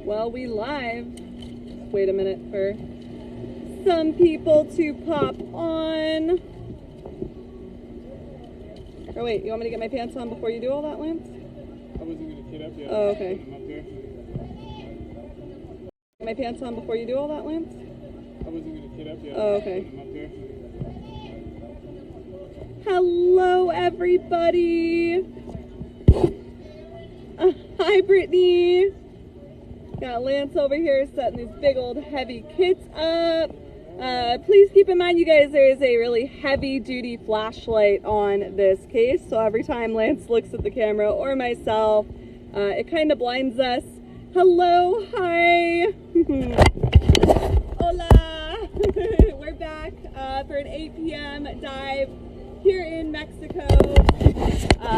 Well, we live. Wait a minute for some people to pop on. Oh wait, you want me to get my pants on before you do all that, Lance? I wasn't going to get up yet. Oh, okay. I'm up there. Get my pants on before you do all that, Lance? I wasn't going to get up yet. Oh, okay. I'm up there. Hello, everybody. Hi, Brittany. Got Lance over here setting these big old heavy kits up. Please keep in mind, you guys, there is a really heavy duty flashlight on this case. So every time Lance looks at the camera or myself, it kind of blinds us. Hello, hi. Hola. We're back for an 8 p.m. dive here in Mexico.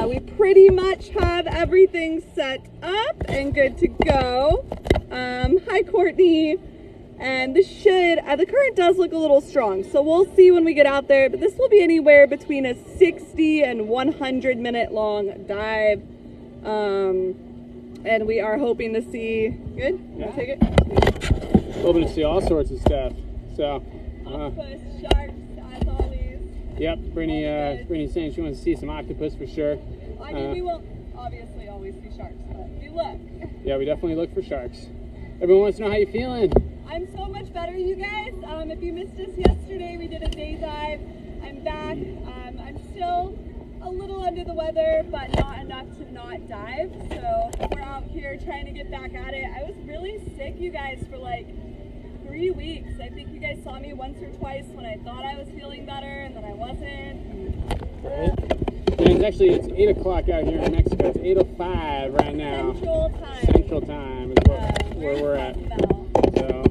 We pretty much have everything set up and good to go. Hi, Courtney. And this should, the current does look a little strong, so we'll see when we get out there, but this will be anywhere between a 60 and 100 minute long dive. And we are hoping to see, good? You want to take it? Hoping to see all sorts of stuff. So, octopus, sharks, as always. Yep, Brittany's saying she wants to see some octopus for sure. I mean, we won't obviously always see sharks, but we look. Yeah, we definitely look for sharks. Everyone wants to know how you're feeling. I'm so much better, you guys. If you missed us yesterday, we did a day dive. I'm back. I'm still a little under the weather, but not enough to not dive. So we're out here trying to get back at it. I was really sick, you guys, for like 3 weeks. I think you guys saw me once or twice when I thought I was feeling better and then I wasn't. And it's 8 o'clock out here in Mexico. It's 8:05 right now. Central time. Central time is where we're at. So.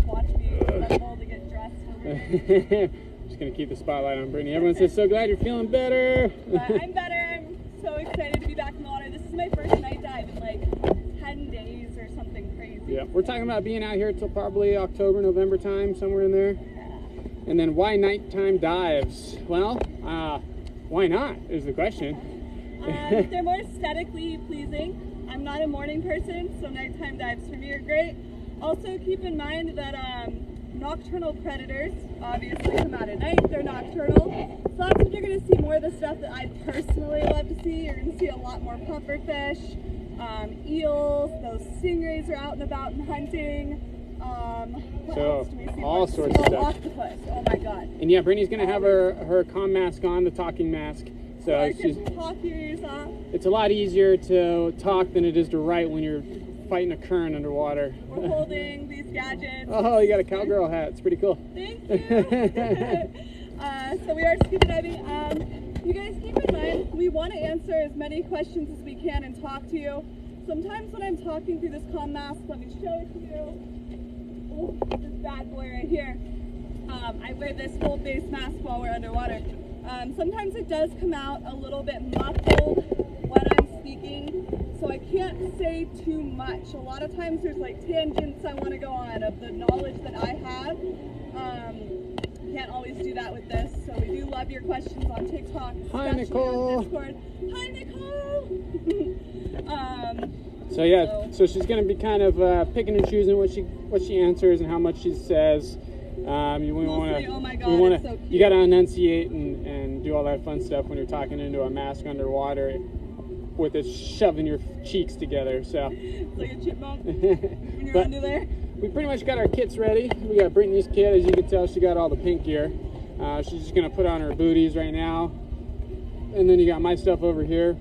Watch me rumble to get dressed over here. Just gonna keep the spotlight on Brittany. Everyone says, so glad you're feeling better. I'm better. I'm so excited to be back in the water. This is my first night dive in like 10 days or something crazy. Yeah, we're talking about being out here till probably October, November time, somewhere in there. Yeah. And then why nighttime dives? Well, why not is the question. They're more aesthetically pleasing. I'm not a morning person, so nighttime dives for me are great. Also keep in mind that nocturnal predators obviously come out at night. They're nocturnal. So that's when you're going to see more of the stuff that I personally love to see. You're going to see a lot more pufferfish, eels, those stingrays are out and about and hunting. What else do we see? All sorts of stuff. Octopus. Oh my god. And yeah, Brittany's going to have her comm mask on, the talking mask. So I can talk your ears off. It's a lot easier to talk than it is to write when you're fighting a current underwater. We're holding these gadgets. Oh, you got a cowgirl hat. It's pretty cool. Thank you. So we are scuba diving. You guys keep in mind, we want to answer as many questions as we can and talk to you. Sometimes when I'm talking through this comm mask, let me show it to you. Oh, this bad boy right here. I wear this full face mask while we're underwater. Sometimes it does come out a little bit muffled when I'm speaking, so I can't say too much. A lot of times there's like tangents I want to go on of the knowledge that I have. Can't always do that with this, so we do love your questions on TikTok, Hi, especially Nicole. on Discord. Hi, Nicole! So yeah, so she's going to be kind of picking and choosing what she answers and how much she says. Oh my god, it's so cute. You got to enunciate and do all that fun stuff when you're talking into a mask underwater with it shoving your cheeks together. So it's like a chipmunk when you're under there. We pretty much got our kits ready. We got Brittany's kit. As you can tell, she got all the pink gear. She's just going to put on her booties right now. And then you got my stuff over here.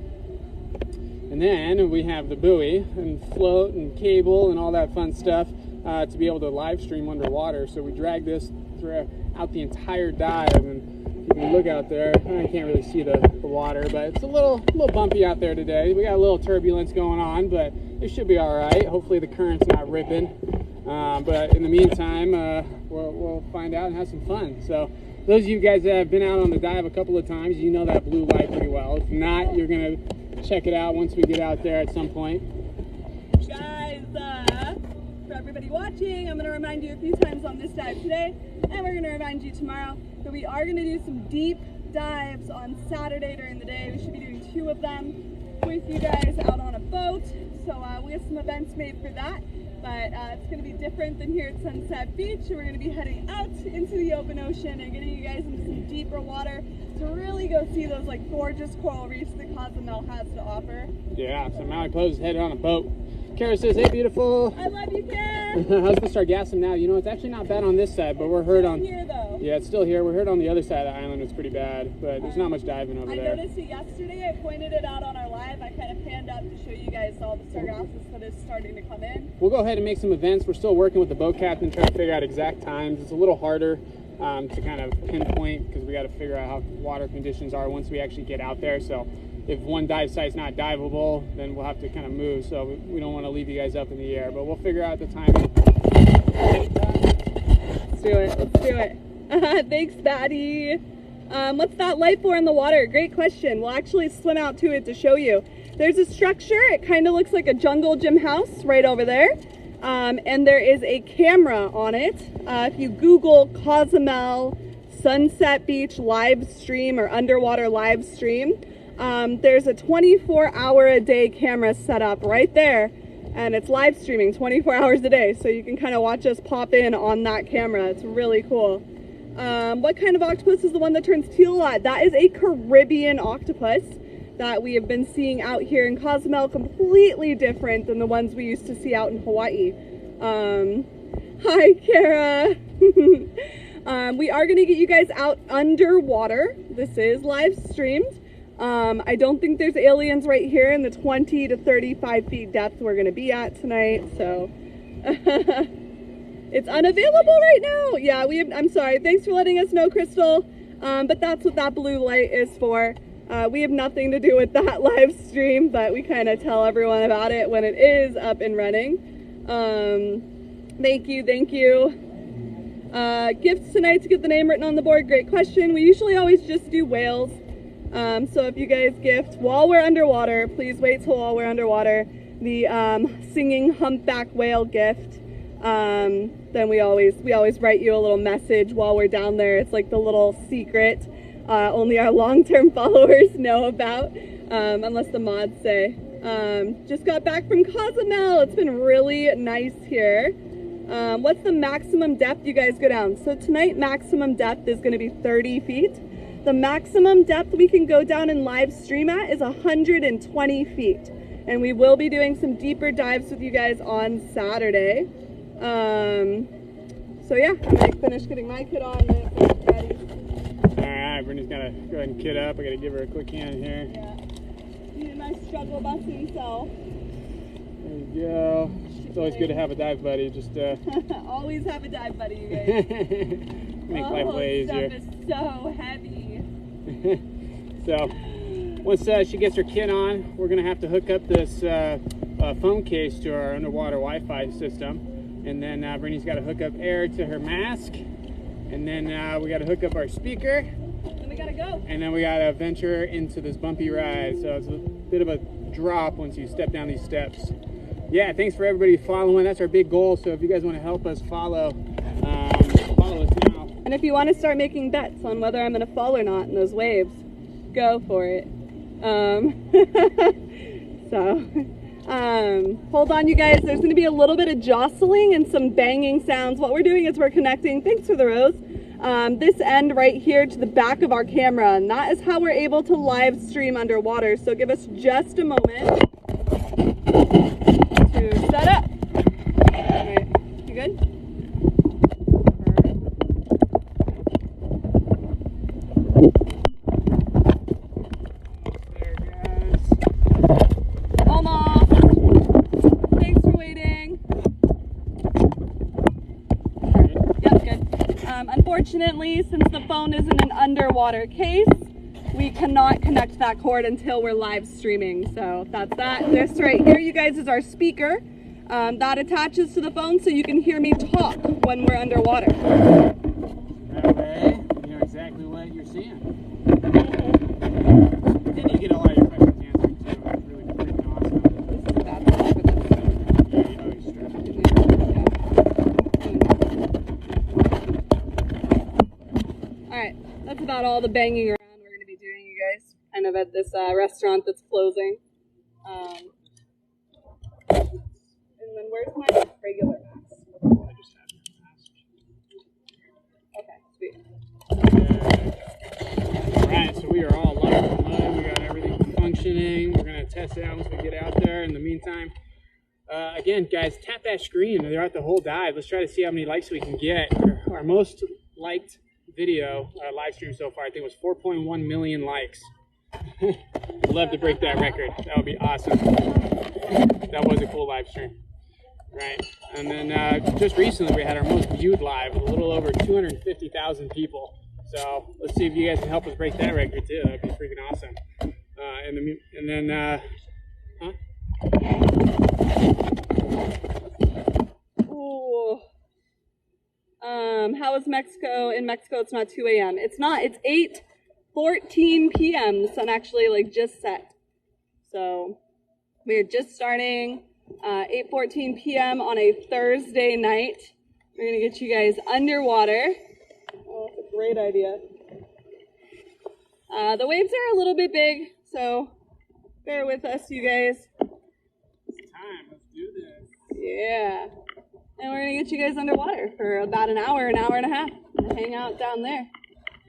And then we have the buoy and float and cable and all that fun stuff to be able to live stream underwater. So we drag this throughout the entire dive, and you can look out there. I can't really see the water, but it's a little bumpy out there today. We got a little turbulence going on, but it should be all right. Hopefully the current's not ripping. But in the meantime, we'll find out and have some fun. So those of you guys that have been out on the dive a couple of times, you know that blue light pretty well. If not, you're gonna check it out once we get out there at some point. Guys, for everybody watching, I'm going to remind you a few times on this dive today, and we're going to remind you tomorrow that we are going to do some deep dives on Saturday during the day. We should be doing 2 of them with you guys out on a boat. So we have some events made for that, but it's going to be different than here at Sunset Beach. We're going to be heading out into the open ocean and getting you guys into some deeper water to really go see those like gorgeous coral reefs that Cozumel has to offer. Yeah, so Maui Pose is headed on a boat. Kara says, hey, beautiful. I love you, Kara. How's the sargassum now? You know, it's actually not bad on this side, but we're hurt on... Here, though. Yeah, it's still here. We're hurt on the other side of the island. It's pretty bad, but there's not much diving over there. I noticed it yesterday. I pointed it out on our live. I kind of panned up to show you guys all the sargassus that is starting to come in. We'll go ahead and make some events. We're still working with the boat captain, trying to figure out exact times. It's a little harder to kind of pinpoint because we got to figure out how water conditions are once we actually get out there. So if one dive site's not diveable, then we'll have to kind of move. So we don't want to leave you guys up in the air, but we'll figure out the timing. Let's do it. Let's do it. Thanks, Batty. What's that light for in the water? Great question. We'll actually swim out to it to show you. There's a structure. It kind of looks like a jungle gym house right over there. And there is a camera on it. If you Google Cozumel Sunset Beach live stream or underwater live stream, there's a 24-hour-a-day camera set up right there, and it's live streaming 24 hours a day, so you can kind of watch us pop in on that camera. It's really cool. What kind of octopus is the one that turns teal a lot? That is a Caribbean octopus that we have been seeing out here in Cozumel, completely different than the ones we used to see out in Hawaii. Hi, Kara. We are going to get you guys out underwater. This is live streamed. I don't think there's aliens right here in the 20 to 35 feet depth we're going to be at tonight, so it's unavailable right now. Yeah, I'm sorry. Thanks for letting us know, Crystal. But that's what that blue light is for. We have nothing to do with that live stream, but we kind of tell everyone about it when it is up and running. Thank you, thank you. Gifts tonight to get the name written on the board. Great question. We usually always just do whales. So if you guys gift while we're underwater, please wait till while we're underwater. The singing humpback whale gift. Then we always write you a little message while we're down there. It's like the little secret only our long-term followers know about, unless the mods say. Just got back from Cozumel. It's been really nice here. What's the maximum depth you guys go down? So tonight, maximum depth is going to be 30 feet. The maximum depth we can go down and live stream at is 120 feet. And we will be doing some deeper dives with you guys on Saturday. So yeah, I'm going to finish getting my kid on. Alright, Brittany's got to go ahead and kid up. I got to give her a quick hand here. Yeah. Need a nice struggle bus himself. There you go. It's always good to have a dive buddy. Just always have a dive buddy, you guys. Make life way easier. This stuff is so heavy. So once she gets her kit on, we're gonna have to hook up this phone case to our underwater Wi-Fi system, and then Brittany's got to hook up air to her mask, and then we got to hook up our speaker. Then we gotta go. And then we gotta venture into this bumpy ride. So it's a bit of a drop once you step down these steps. Yeah, thanks for everybody following. That's our big goal. So if you guys want to help us follow us now. And if you want to start making bets on whether I'm going to fall or not in those waves, go for it. Hold on, you guys. There's going to be a little bit of jostling and some banging sounds. What we're doing is we're connecting, thanks for the rose, this end right here to the back of our camera. And that is how we're able to live stream underwater. So give us just a moment to set up. All right, you good? Unfortunately, since the phone is in an underwater case, we cannot connect that cord until we're live streaming. So that's that. This right here, you guys, is our speaker. That attaches to the phone so you can hear me talk when we're underwater. That way, you know exactly what you're seeing. And you get a lot of your questions answered too. It's really freaking awesome. This is a bad one for this. Yeah, you know you're stressed. Alright, that's about all the banging around we're this restaurant that's closing. And then where's my regular mask? Okay, sweet. All right, so we are all locked in mud. We got everything functioning. We're gonna test it out once we get out there. In the meantime, again, guys, tap that screen throughout the whole dive. Let's try to see how many likes we can get. Our most liked video live stream so far, I think, was 4.1 million likes. I'd love to break that record. That would be awesome. That was a cool live stream. Right, and then just recently we had our most viewed live with a little over 250,000 people. So let's see if you guys can help us break that record too. That'd be freaking awesome. And then, Ooh. How is Mexico? In Mexico, it's not 2 a.m. It's not. It's 8:14 p.m. The sun actually like just set. So we are just starting. 8:14 p.m. on a Thursday night. We're gonna get you guys underwater. Oh, that's a great idea. The waves are a little bit big, so bear with us, you guys. it's time. Let's do this. Yeah. And we're gonna get you guys underwater for about an hour and a half. Hang out down there.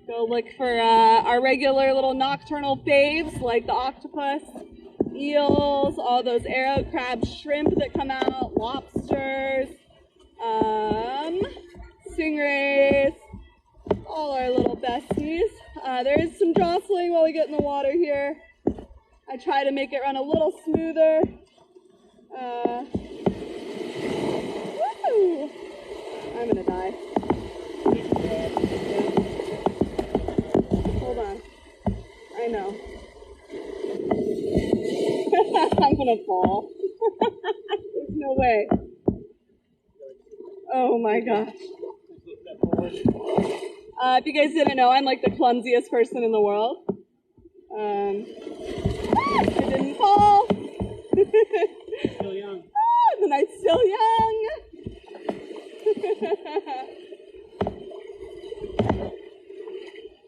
Go look for our regular little nocturnal faves like the octopus, eels, all those arrow crabs, shrimp that come out, lobsters, stingrays, all our little besties. There is some jostling while we get in the water here. I try to make it run a little smoother. Woo! I'm gonna die. Hold on. I know. I'm gonna fall. There's no way. Oh my gosh. If you guys didn't know, I'm like the clumsiest person in the world. I didn't fall. Still young. The night's still young.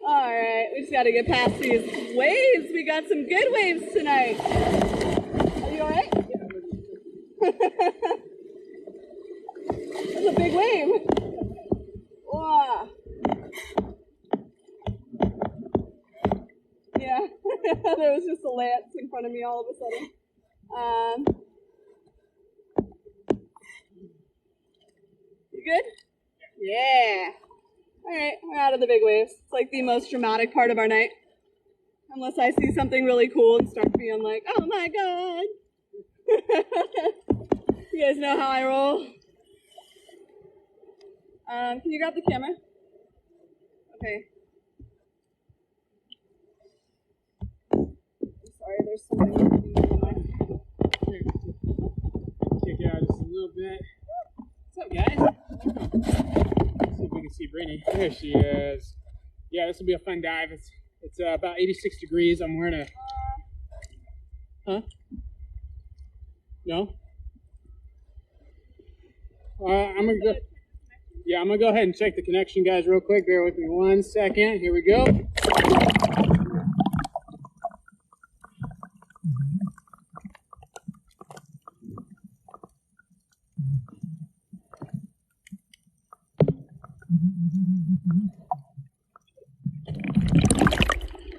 All right, we just got to get past these waves. We got some good waves tonight. Are you all right? That's a big wave. Wow. Yeah, there was just a lance in front of me all of a sudden. You good? Yeah. All right, we're out of the big waves. It's like the most dramatic part of our night. Unless I see something really cool and start being like, oh my God. You guys know how I roll. Can you grab the camera? Okay. Sorry, there's something on my... Kick out just a little bit. What's up, guys? Let's see if we can see Brittany. There she is. Yeah, this will be a fun dive. It's about 86 degrees. I'm wearing a... Huh? No? I'm gonna go... Yeah, I'm gonna go ahead and check the connection, guys, real quick. Bear with me 1 second. Here we go.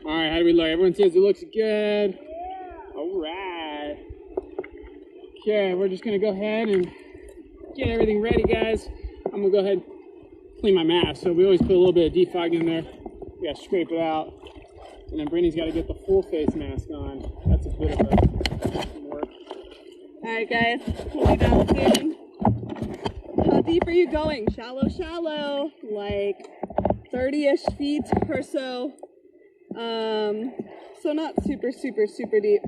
All right, how do we look? Everyone says it looks good. Yeah. All right. Okay, we're just gonna go ahead and get everything ready, guys. I'm gonna go ahead and clean my mask. So we always put a little bit of defog in there. We gotta scrape it out. And then Brittany's gotta get the full face mask on. That's a bit of a work. All right, guys, we'll be down soon. How deep are you going? Shallow, shallow, like 30-ish feet or so. So not super, super, super deep.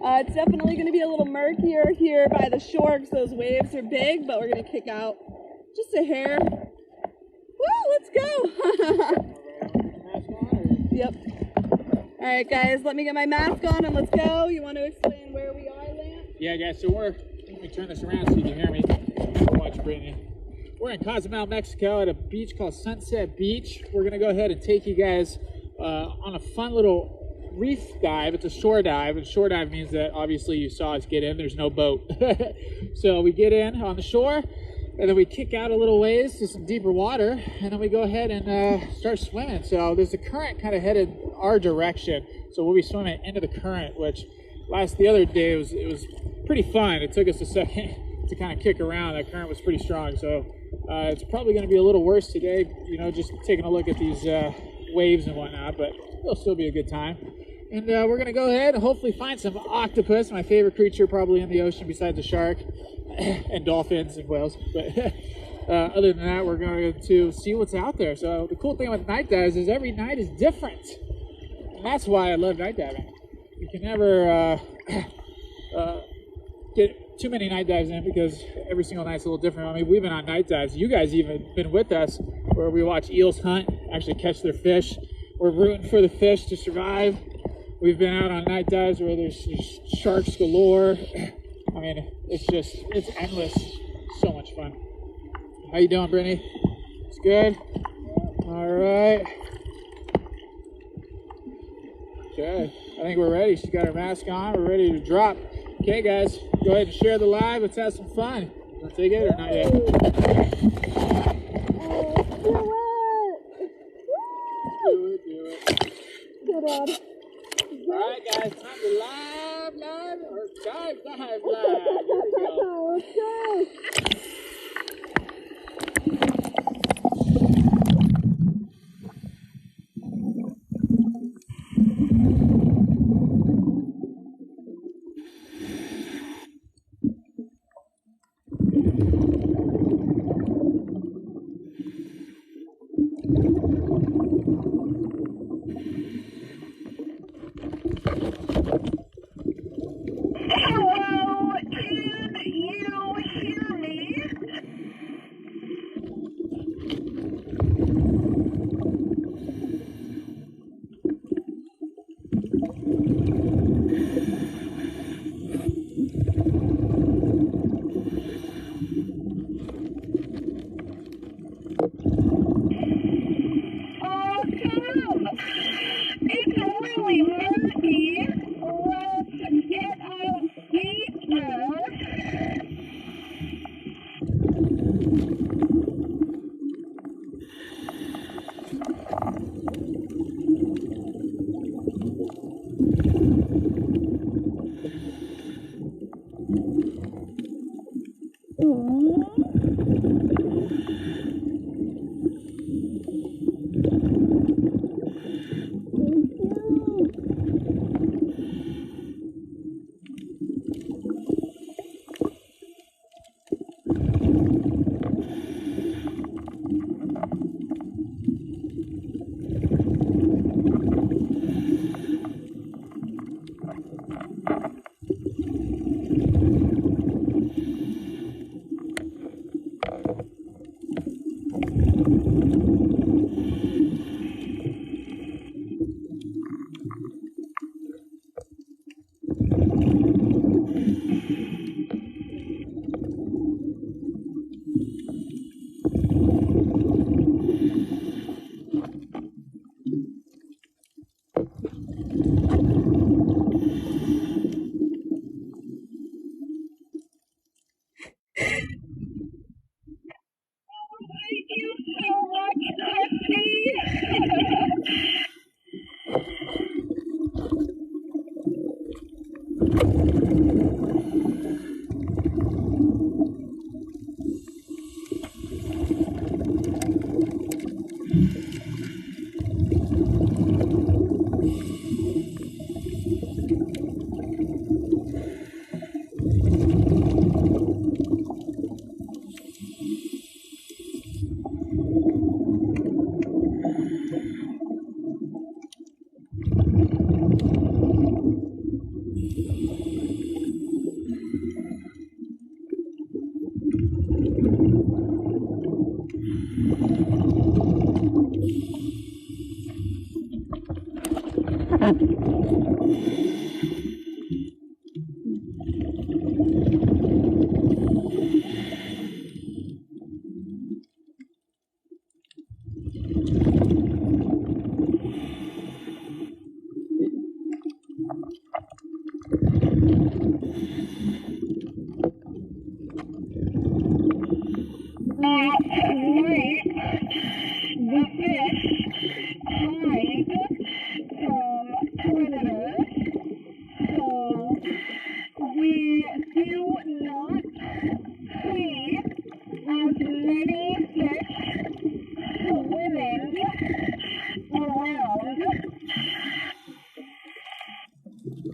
It's definitely going to be a little murkier here by the shore because those waves are big, but we're going to kick out just a hair. Woo, let's go. Yep. All right, guys, let me get my mask on and let's go. You want to explain where we are, Lance? Yeah, guys, so let me turn this around so you can hear me. Watch Brittany. We're in Cozumel, Mexico at a beach called Sunset Beach. We're going to go ahead and take you guys on a fun little reef dive. It's a shore dive, and shore dive means that obviously you saw us get in. There's no boat. So we get in on the shore, and then we kick out a little ways to some deeper water, and then we go ahead and start swimming. So there's a current kind of headed our direction. So we'll be swimming into the current, which the other day it was pretty fun. It took us a second to kind of kick around. That current was pretty strong. So it's probably going to be a little worse today, you know, just taking a look at these waves and whatnot, but it'll still be a good time. And we're going to go ahead and hopefully find some octopus, my favorite creature probably in the ocean besides a shark, and dolphins and whales. But other than that, we're going to see what's out there. So the cool thing with night dives is every night is different. And that's why I love night diving. You can never get too many night dives in because every single night's a little different. I mean, we've been on night dives. You guys even been with us where we watch eels hunt, actually catch their fish. We're rooting for the fish to survive. We've been out on night dives where there's sharks galore. I mean, it's endless. So much fun. How you doing, Brittany? It's good? All right. Okay, I think we're ready. She's got her mask on. We're ready to drop. Okay, guys, go ahead and share the live. Let's have some fun. Want to take it or not yet? Do it. Good on. All right, guys, time to live, or dive live. Here we go. Let's go. It's really murky. Let's get out deeper. Thank you so much, Christy.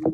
He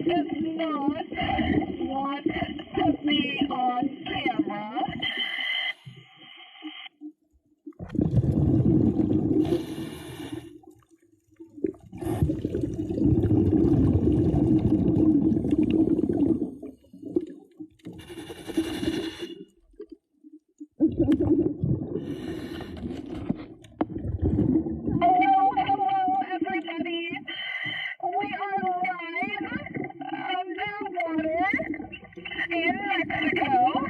does not want to be on camera. Hello, everybody. We are live underwater in Mexico.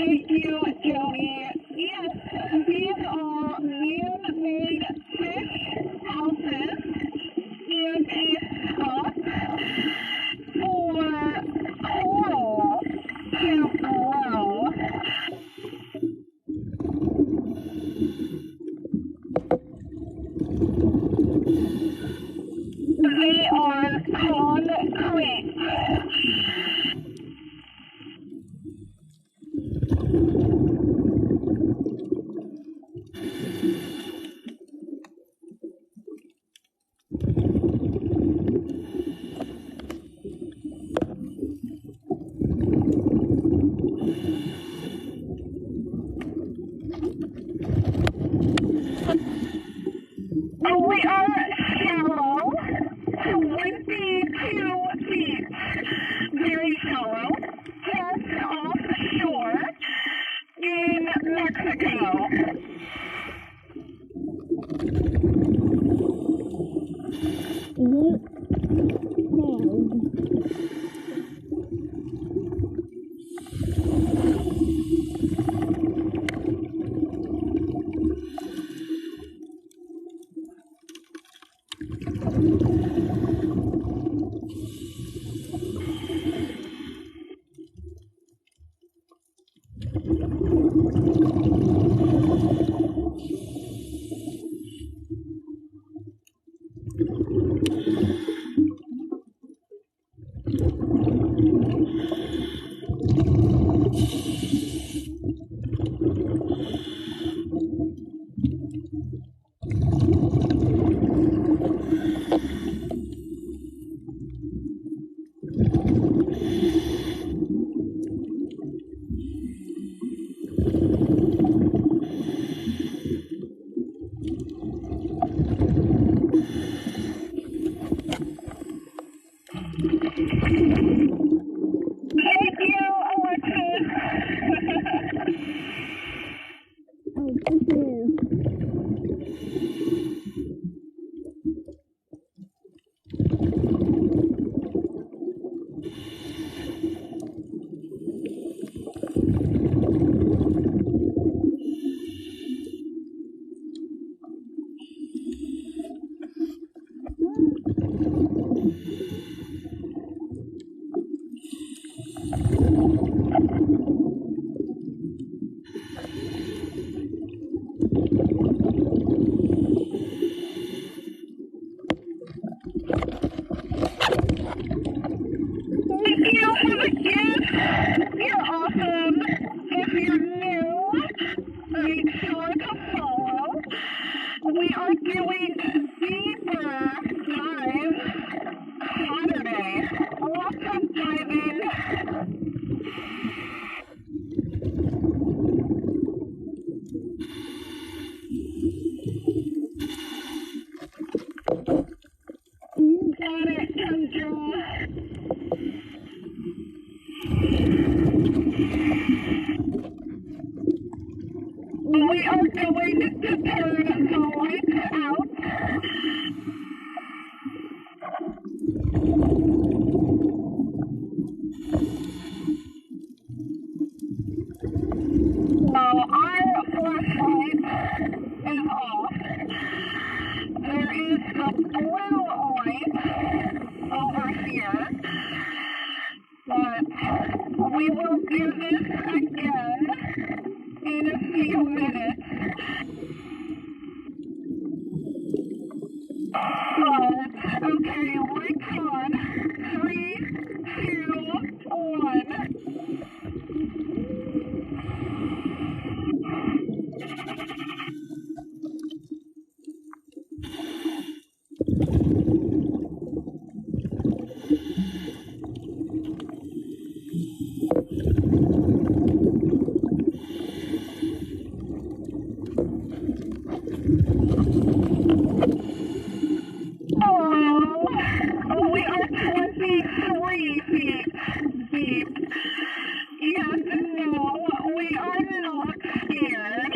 Thank you, Joey. Yes, these are man-made fish houses and a spot for coral to grow. They are concrete. We are shallow, 22 feet, very shallow, just offshore in Mexico. Thank you, Alexis. Oh, thank you. Thank you for the gift. You're awesome. If you're new, make sure to follow. We are doing deeper dives Saturday. Lots of diving. You got it, Kendra. We are going to turn the lights out. So our flashlight is off. There is a blue light over here. But we will do this again in a few minutes. Okay, lights on. 3, 2, 1. Oh, we are 23 feet deep. Yes, no, we are not scared.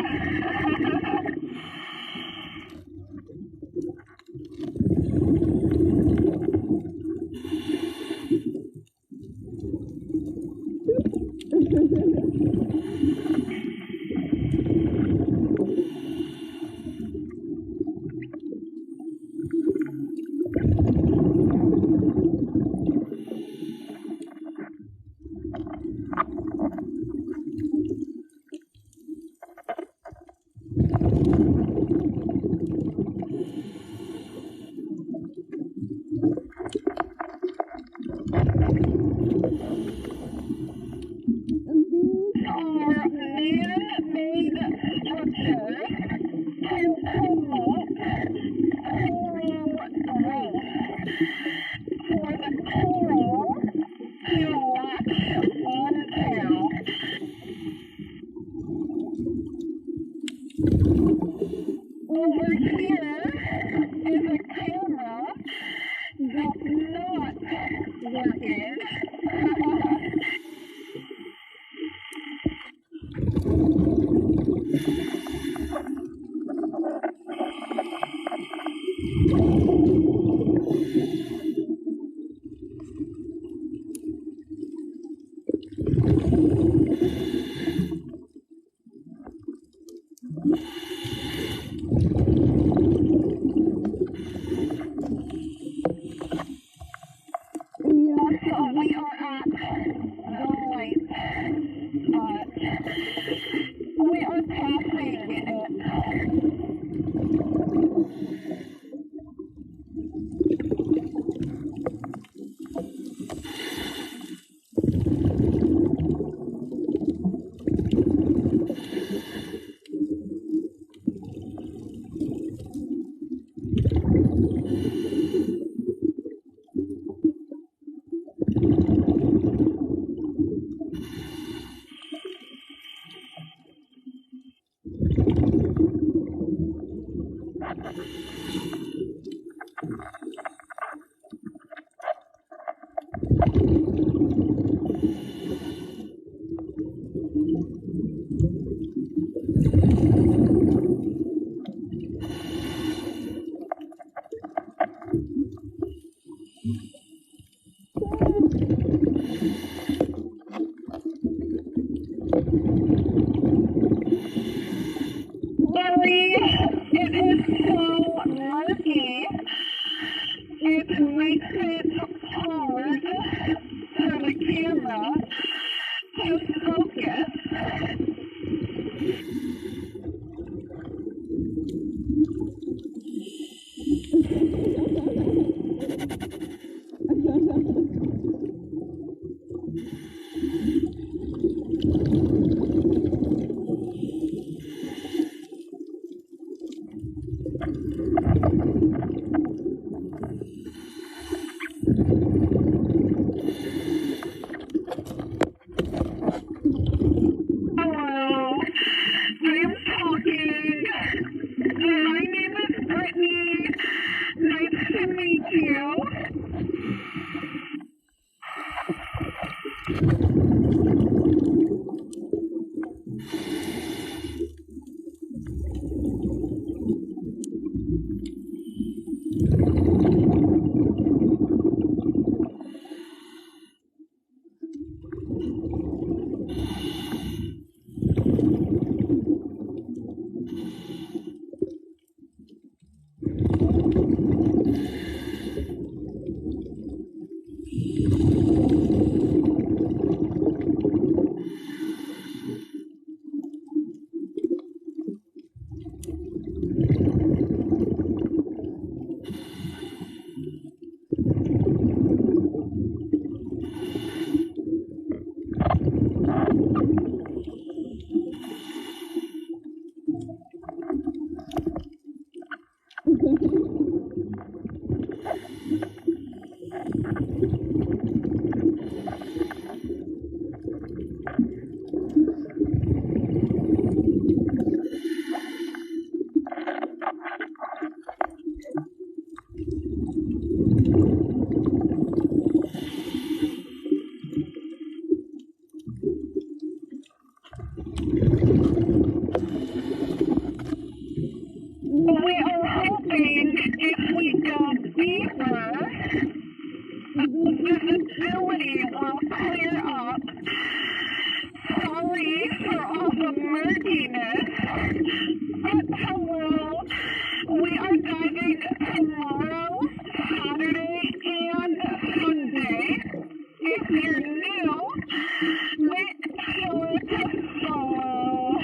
Larry, it is so murky. It makes it hard for the camera to focus. Hello, I'm talking. My name is Brittany. Nice to meet you. We are hoping if we go deeper, the visibility will clear up. Sorry for all the murkiness. But hello, we are diving tomorrow, Saturday, and Sunday. If you're new, make sure to follow.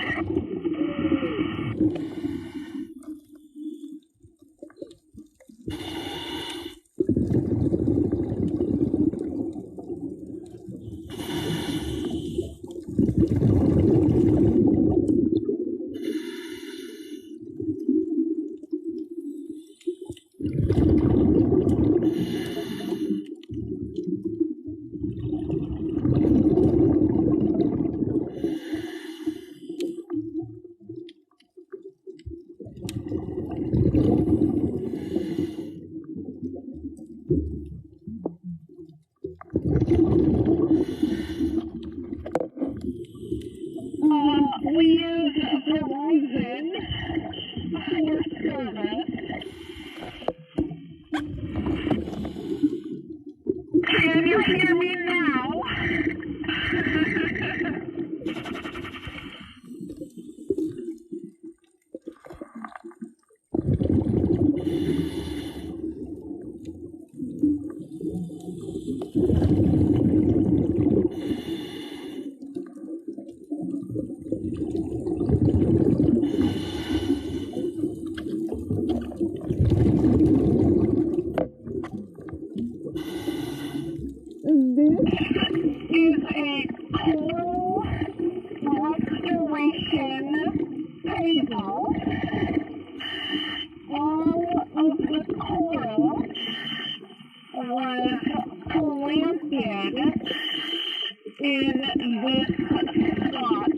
We use Verizon for service. Can you hear me now? Is a coral restoration table. All of the coral was planted in this spot.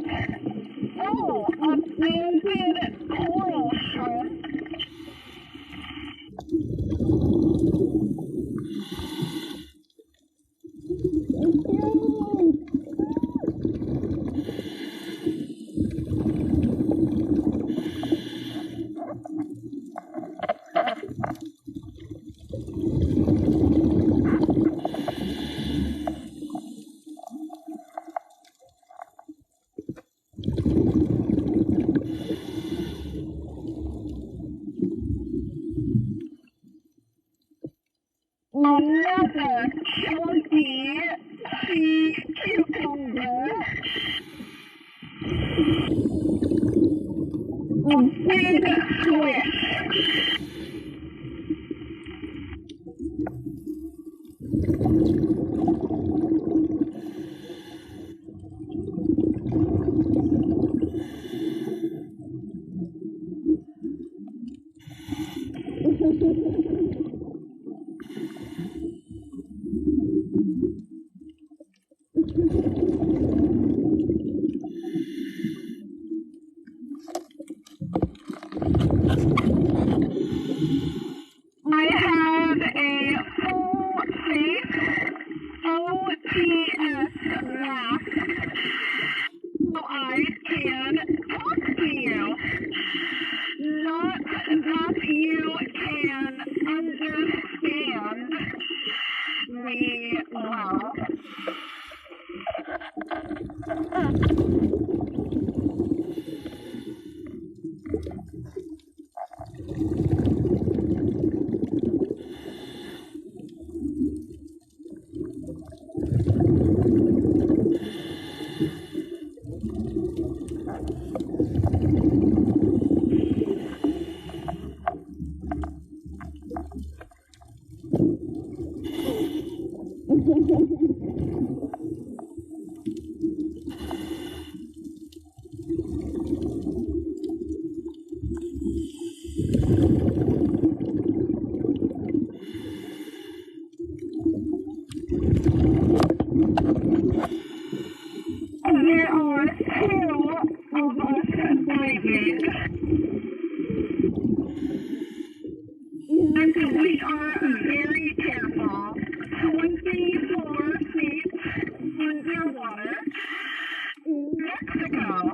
Oh, abandoned coral shrimp. There are two of us diving, and we are very careful. 24 feet underwater, Mexico.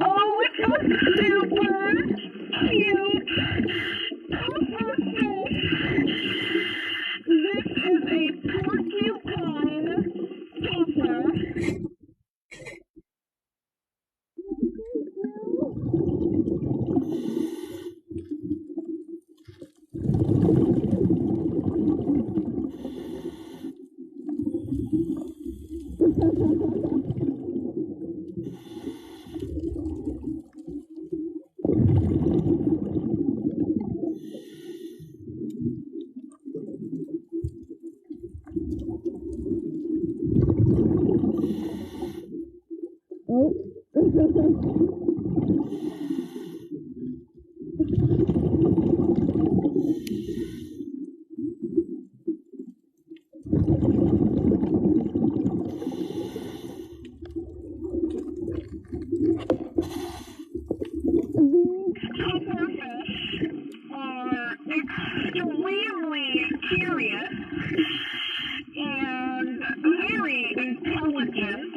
Oh, it's a super cute octopus. This is a porcupine puffer. Oh. Octopuses are extremely curious and very intelligent,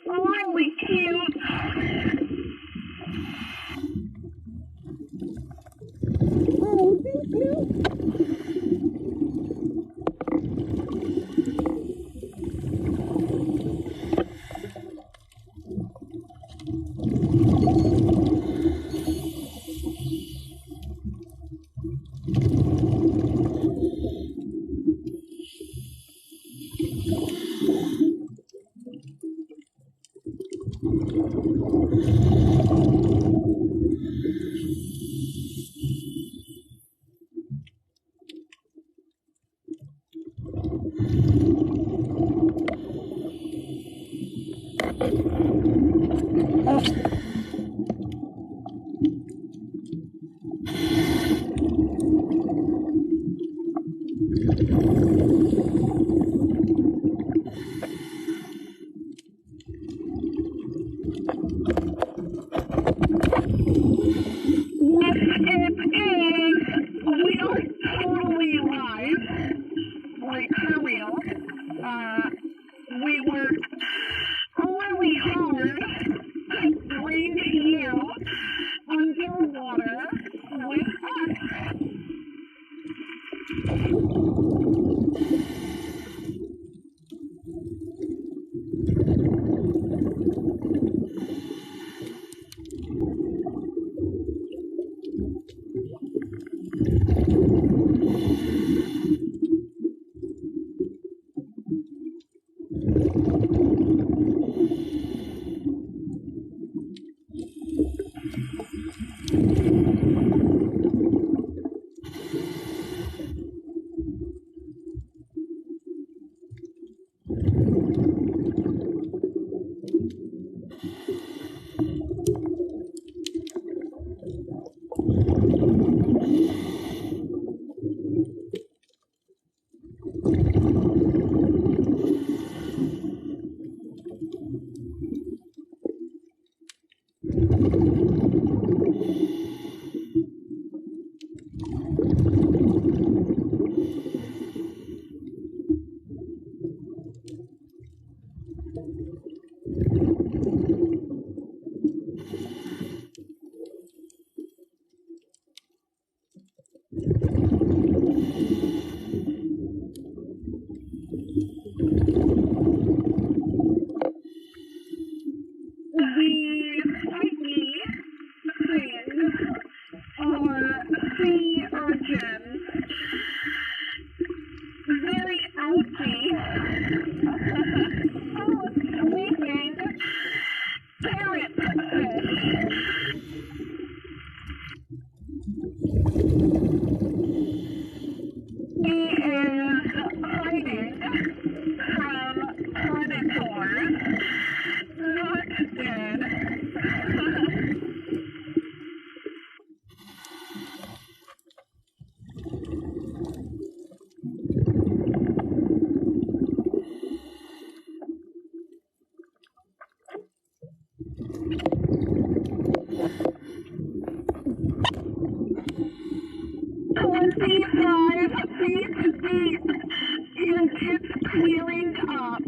really cute. Oh, thank you. Yes, it is. We are totally live, like for real. We worked really hard to bring you underwater with us. 25 feet deep, and it's clearing up.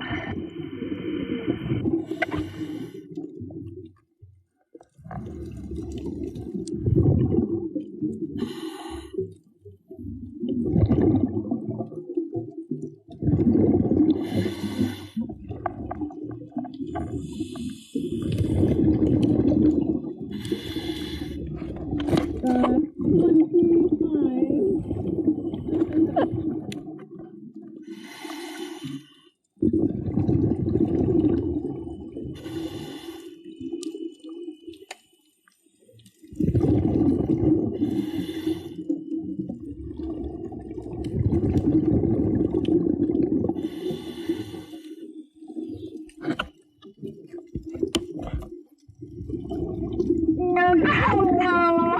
And hello,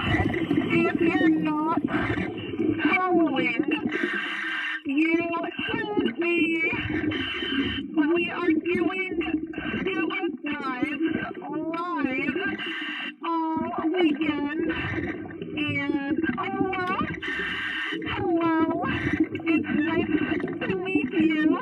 if you're not following, you should be. We are doing scuba dives live all weekend. And hello, it's nice to meet you.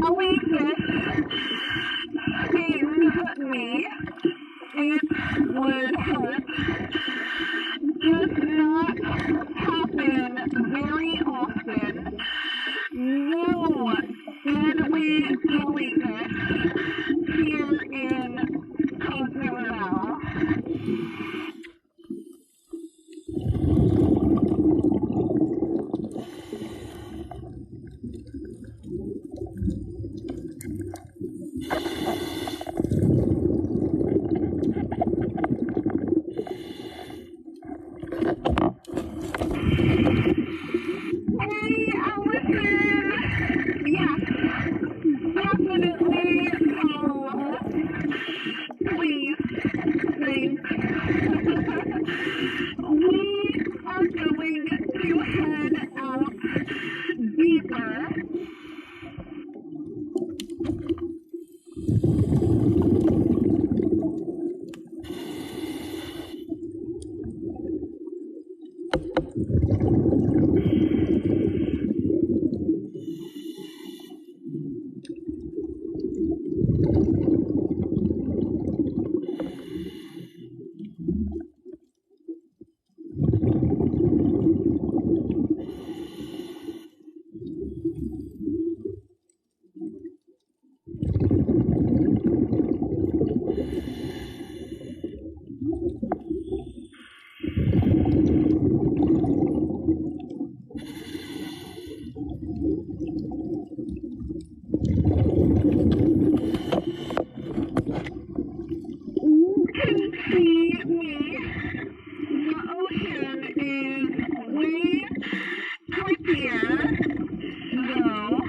Elusive scares me. It would hurt. Does not happen very often. No deadly jellyfish here in Cozumel. Hey, Allison! Yes, definitely follow us. Please, thanks. We are going to head out deeper. You can see me. The ocean is way prettier, though.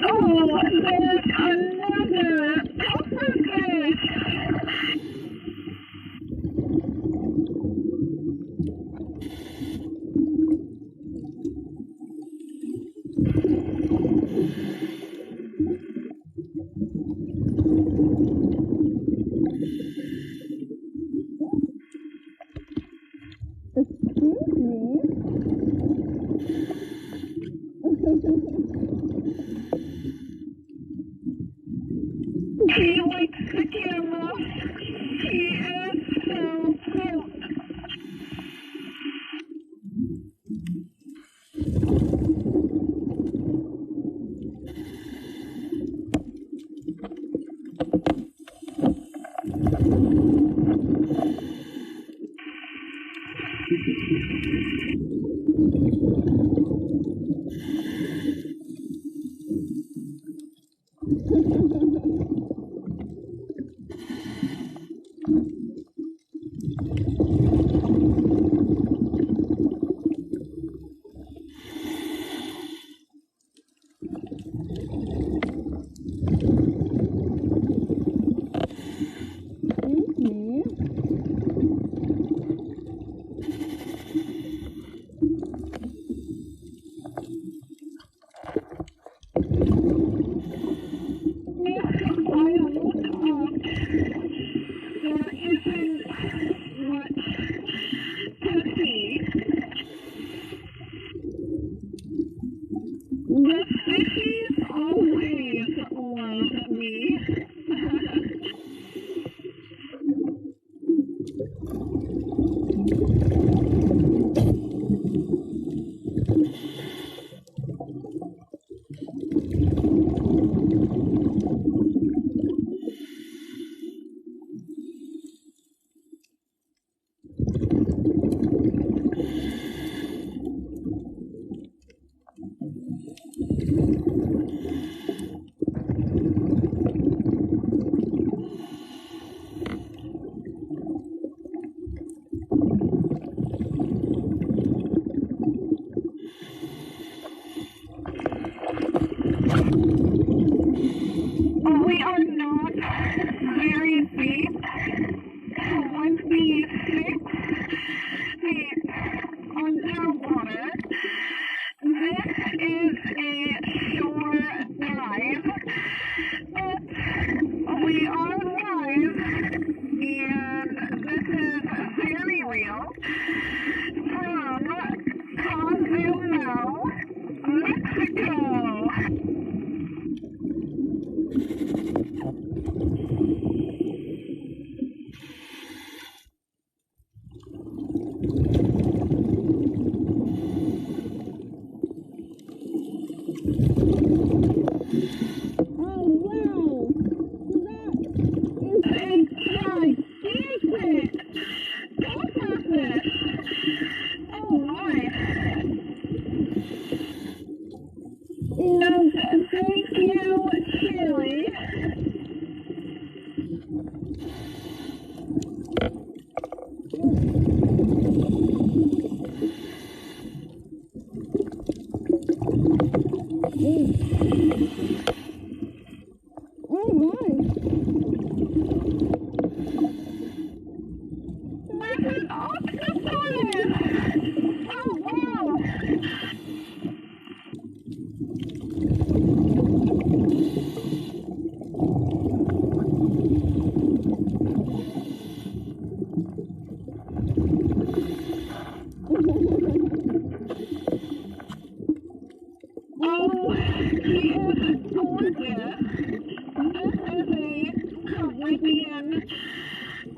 Oh, there's another pufferfish. He likes the camera. He is so cute. We are not very deep. 26 feet underwater. This is a shore dive, but we are live, and this is very real from Cozumel, Mexico.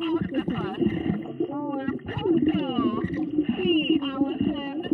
Octopus or sea elephant.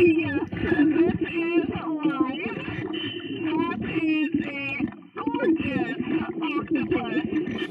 Yes, this is live. That is a gorgeous octopus.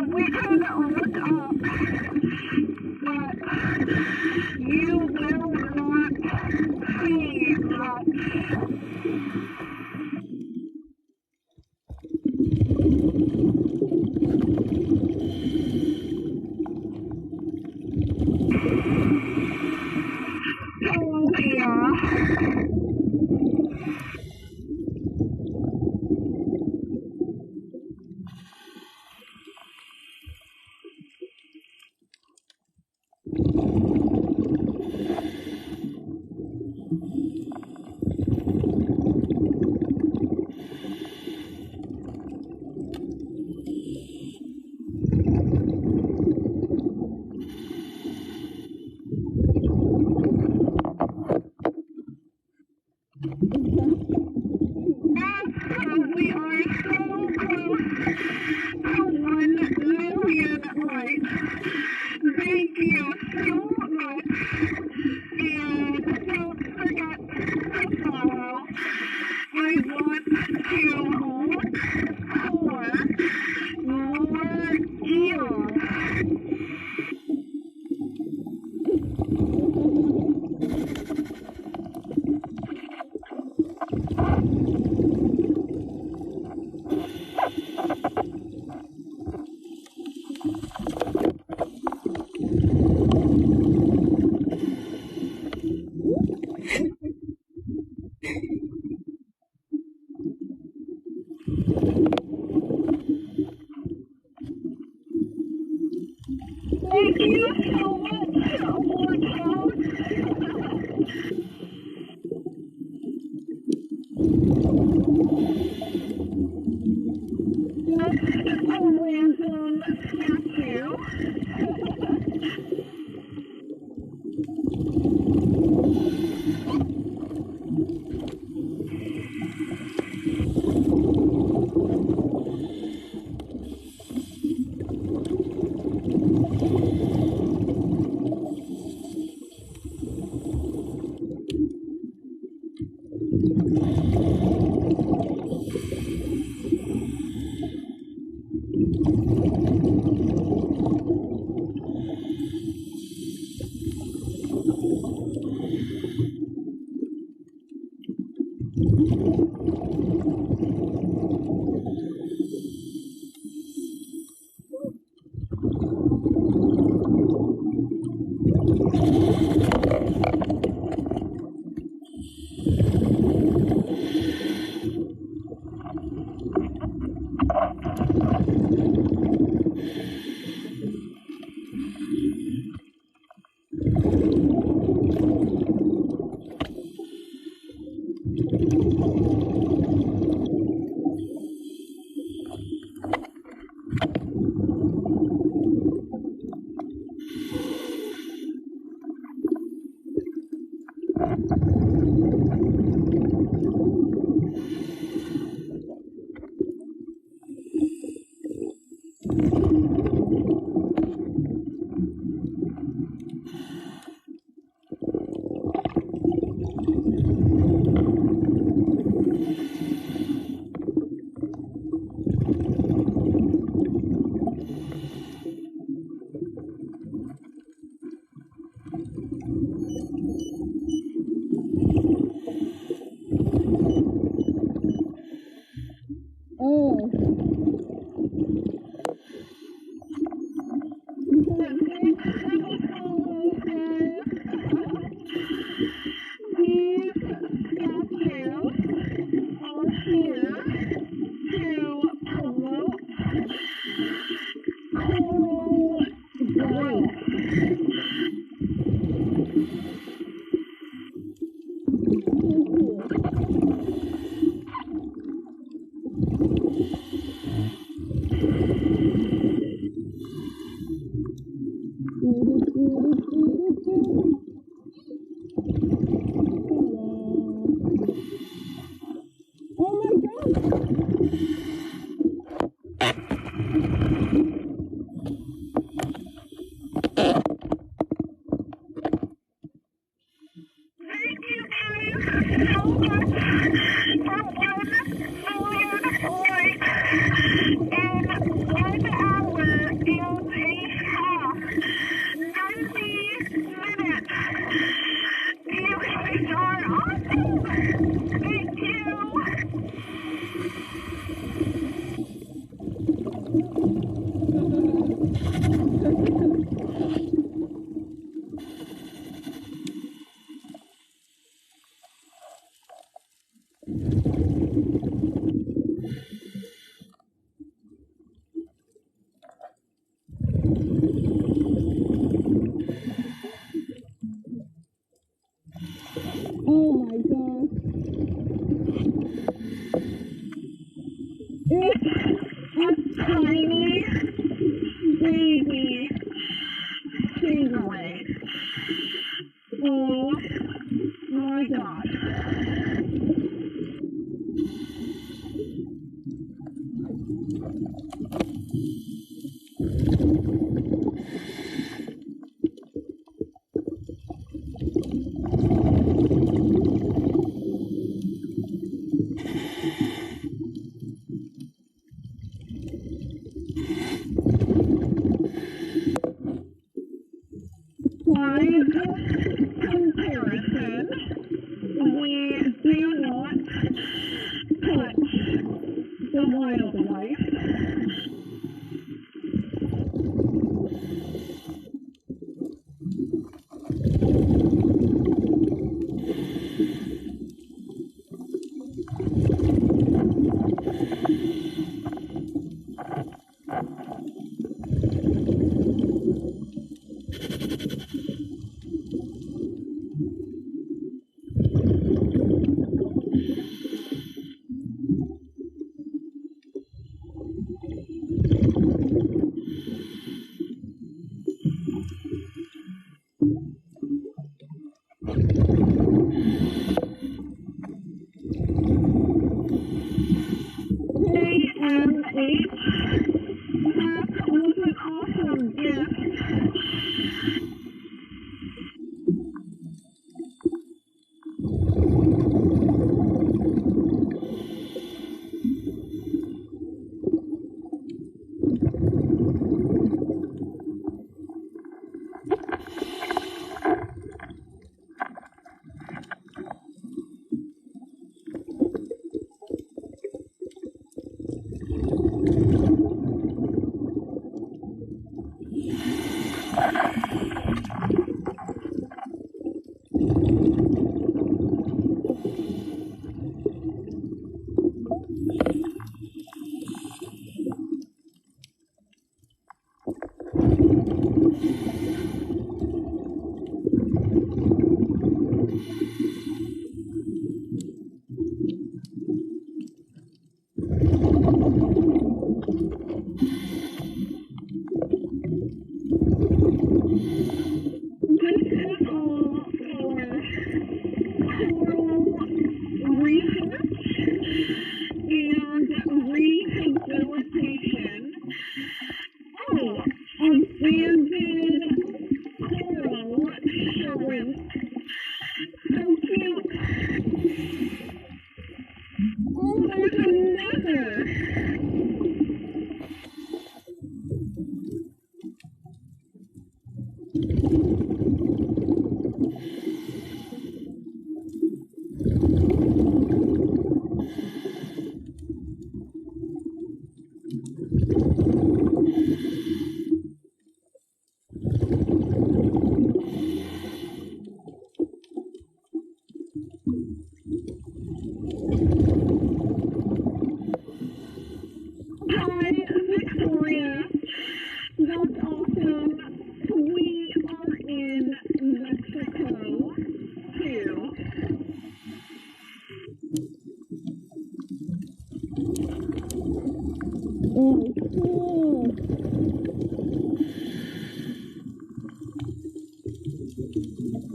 We could look up, but you will not see much. Oh, yeah. We are so close to 1 million likes. Thank you so much. And don't forget to follow. I want to look for more eels. Thank you so much. Watch out. That's a random statue. Oh my God! Thank you guys so much for 1 million likes in 1 hour and a half. 90 minutes. You guys are awesome. Thank you. Oh my God! It's a tiny baby stingray. Oh my gosh. By comparison, we do not touch the wildlife.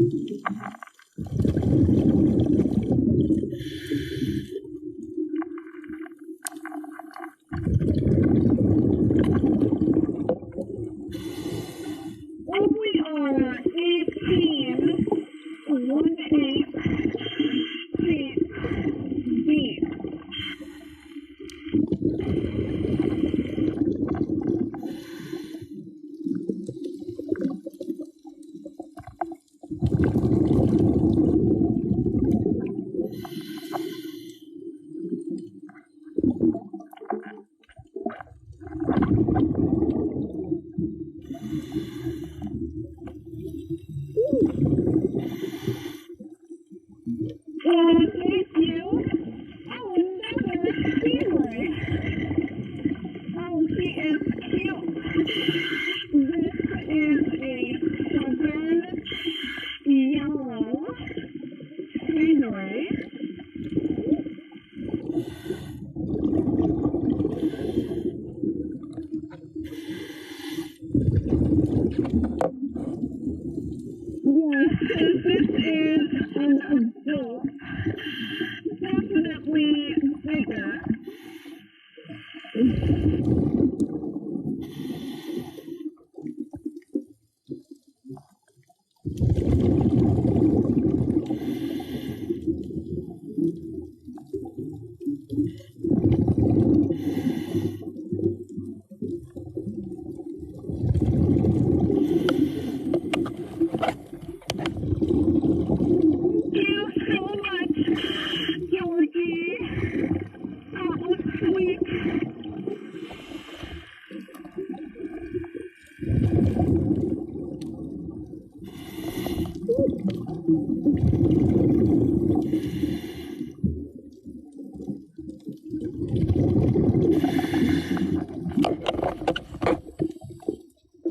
We are 18, 1/8 feet deep. Thank you. Oh, another stingray. Oh, he is cute. This is a southern yellow stingray. Yes, this is an adult. Definitely bigger. Thank you so much, Georgie. That was sweet.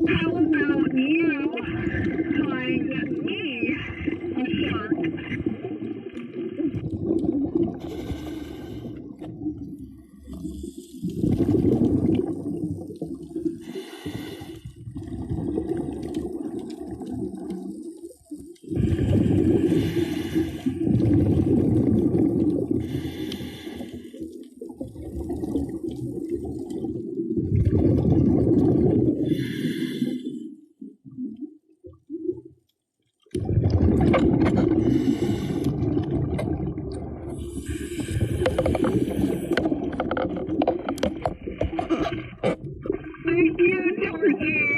How about you find me a shark? Thank you, Georgie.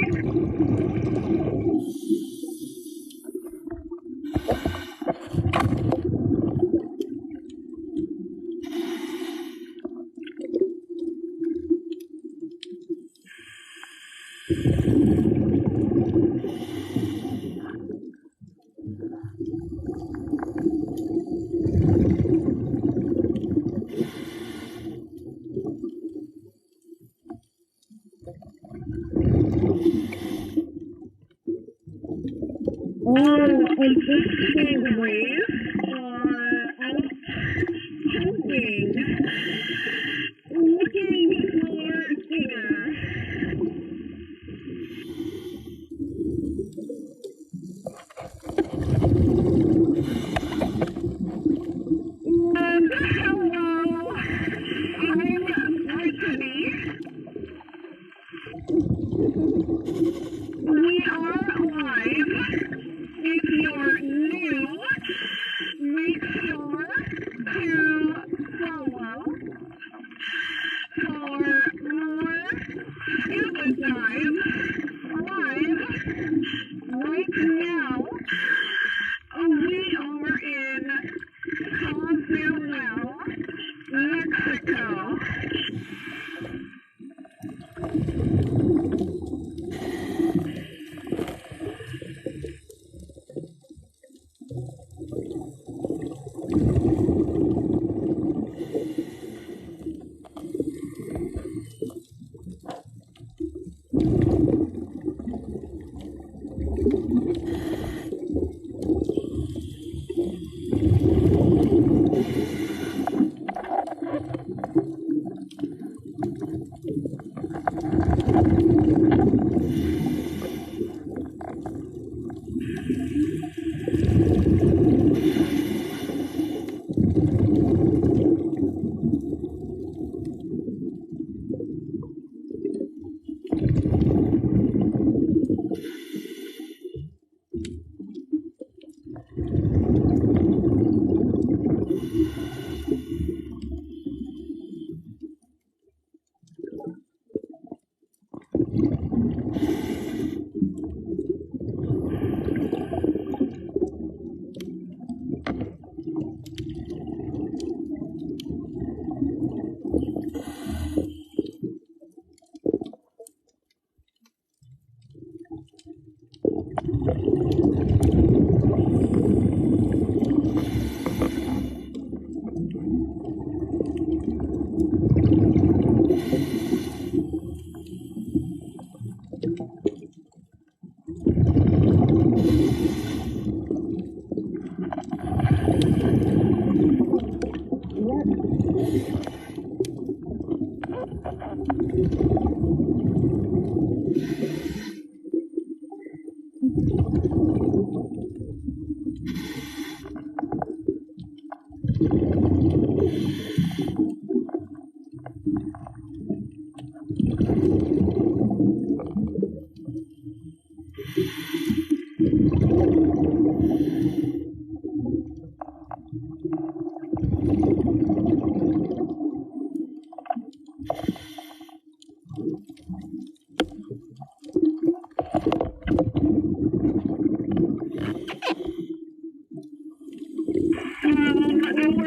And this stingrays are out hunting, looking for deer. And hello, I'm Brittany. We are live. If you're new, make sure to follow for more scuba dives live right now. We are in Cozumel, Mexico.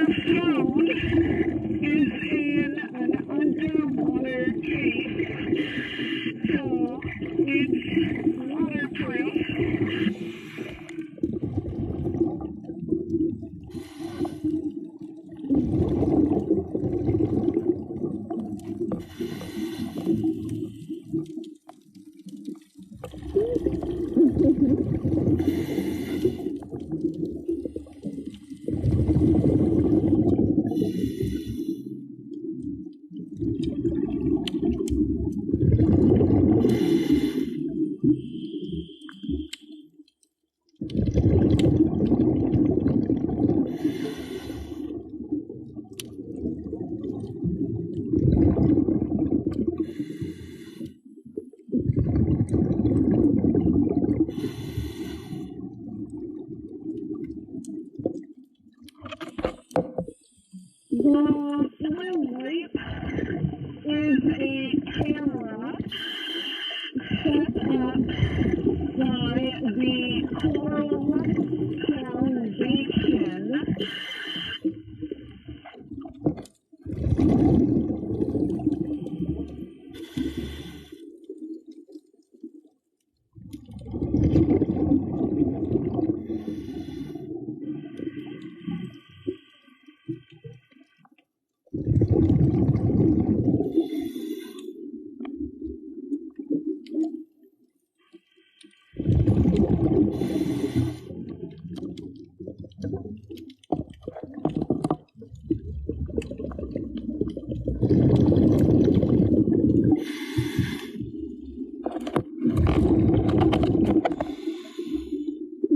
phone is in an underwater case, so it's waterproof. The Twilight is a camera set up by the Coral Foundation.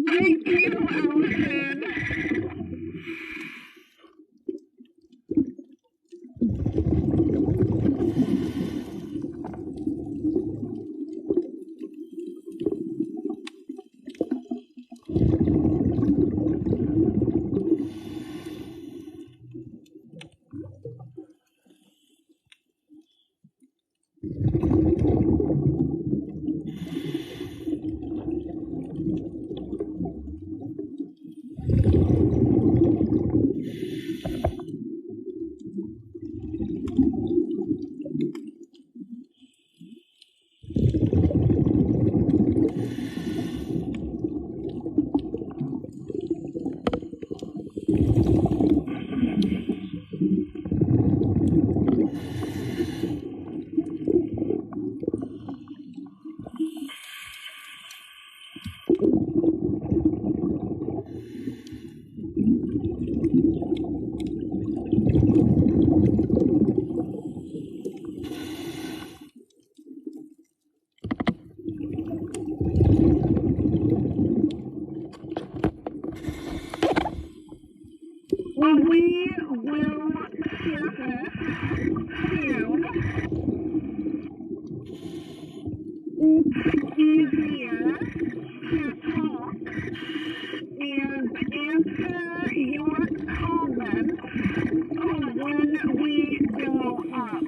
Thank you, Allison. We will surface soon. It's easier to talk and answer your comments when we go up.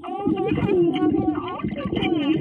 Oh, there's another octopus!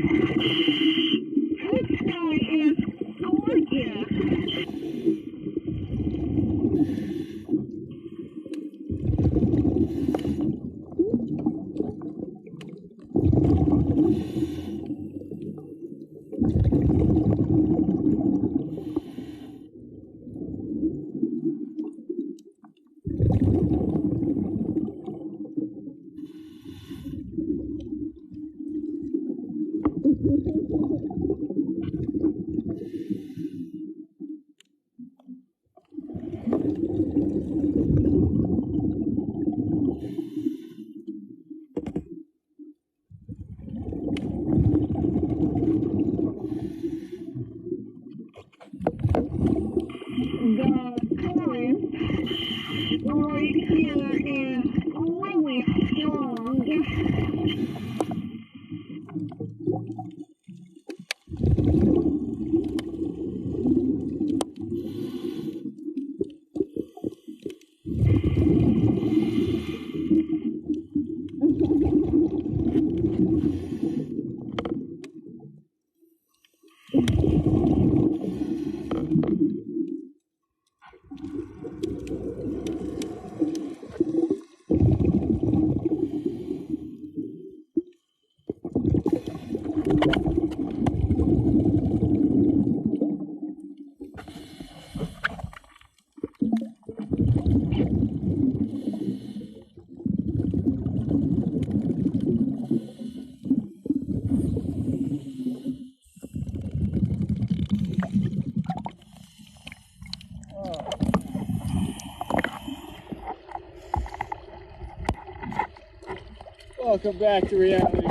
Welcome back to reality.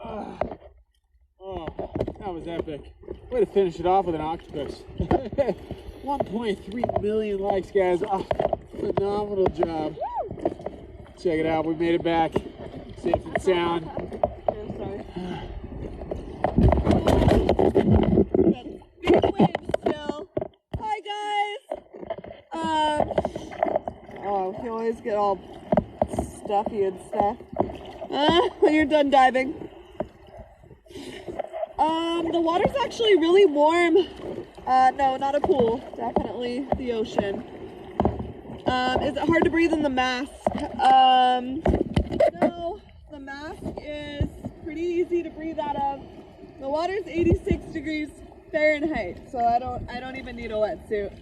Oh, that was epic. Way to finish it off with an octopus. 1.3 million likes, guys. Oh, phenomenal job. Check it out. We made it back. Safe and sound. I'm sorry. Big wave still. Hi, guys. Oh, you always get all stuffy and stuff when you're done diving. The water's actually really warm. No, not a pool. Definitely the ocean. Is it hard to breathe in the mask? No, the mask is pretty easy to breathe out of. The water's 86 degrees Fahrenheit, so I don't even need a wetsuit.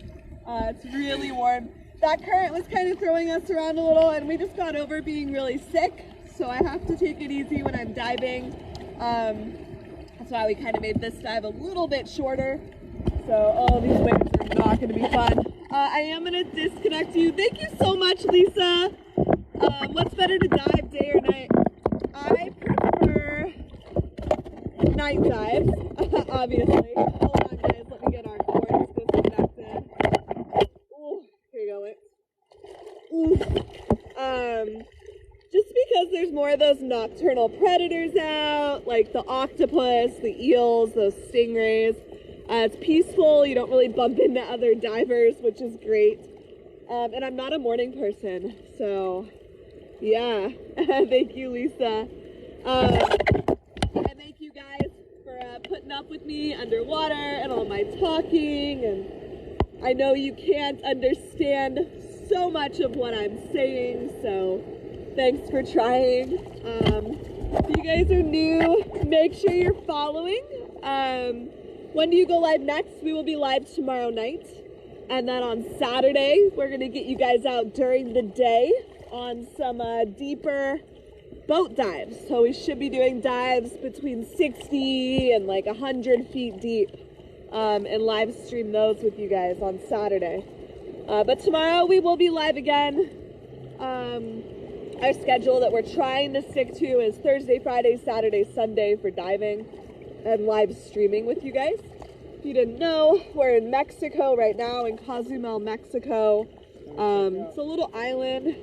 It's really warm. That current was kind of throwing us around a little, and we just got over being really sick, so I have to take it easy when I'm diving. That's why we kind of made this dive a little bit shorter. So, oh, these waves are not going to be fun. I am going to disconnect you. Thank you so much, Lisa. What's better to dive, day or night? I prefer night dives, obviously. Hold on, guys. Let me get our cords disconnected. Ooh, here you go, Lick. Ooh. Just because there's more of those nocturnal predators out, like the octopus, the eels, those stingrays. It's peaceful. You don't really bump into other divers, which is great. And I'm not a morning person, so yeah. Thank you, Lisa. And thank you guys for putting up with me underwater and all my talking. And I know you can't understand so much of what I'm saying, so thanks for trying. If you guys are new, make sure you're following. When do you go live next? We will be live tomorrow night. And then on Saturday, we're going to get you guys out during the day on some deeper boat dives. So we should be doing dives between 60 and like 100 feet deep and live stream those with you guys on Saturday. But tomorrow we will be live again. Our schedule that we're trying to stick to is Thursday, Friday, Saturday, Sunday for diving and live streaming with you guys. If you didn't know, we're in Mexico right now, in Cozumel, Mexico. It's a little island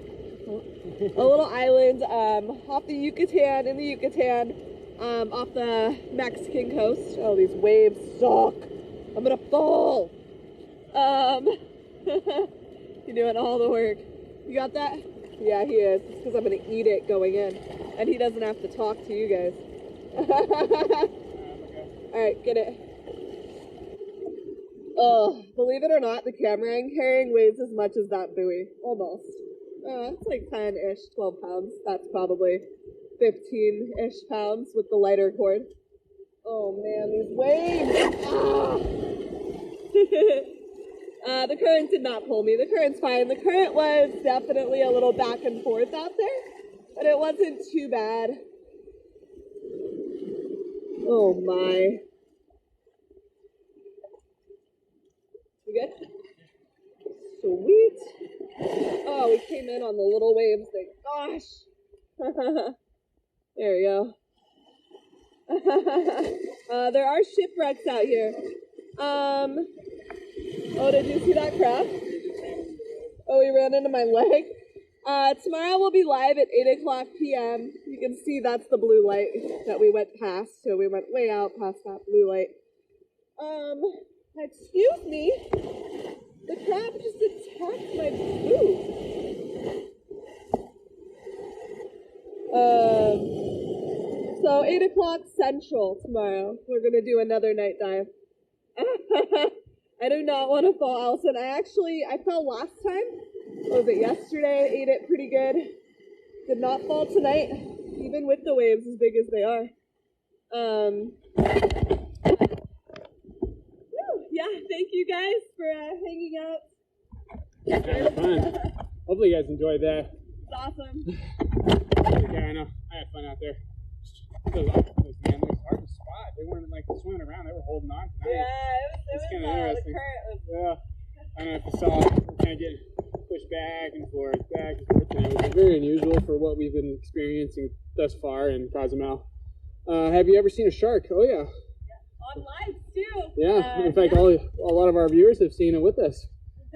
off the Yucatan, in the Yucatan, off the Mexican coast. Oh, these waves suck. I'm gonna fall. You're doing all the work. You got that? Yeah, he is. It's because I'm gonna eat it going in, and he doesn't have to talk to you guys. All right, get it. Oh, believe it or not, the camera I'm carrying weighs as much as that buoy. Almost. It's like 10-ish, 12 pounds. That's probably 15-ish pounds with the lighter cord. Oh man, these waves! The current did not pull me. The current's fine. The current was definitely a little back and forth out there, but it wasn't too bad. Oh my. You good? Sweet. Oh, we came in on the little waves. Like, gosh. There we go. There are shipwrecks out here. Oh, did you see that crab? Oh, he ran into my leg. Tomorrow we'll be live at 8 o'clock p.m. You can see that's the blue light that we went past. So we went way out past that blue light. Excuse me. The crab just attacked my boot. So 8 o'clock Central tomorrow. We're going to do another night dive. I do not want to fall, Allison. I fell last time. What was it, yesterday? Ate it pretty good. Did not fall tonight, even with the waves as big as they are. Yeah, thank you guys for hanging out. That was fun. Hopefully you guys enjoyed that. It's awesome. Yeah, I know. I had fun out there. Those octopuses, man, it was hard to spot. They weren't like swimming around. They were holding on tonight. Yeah, it was kind of interesting. the current was... Yeah. I don't know if you saw it. We're kind of getting pushed back and forth. And it was very unusual for what we've been experiencing thus far in Cozumel. Have you ever seen a shark? Oh, yeah. On live, too. Yeah. In fact, a lot of our viewers have seen it with us.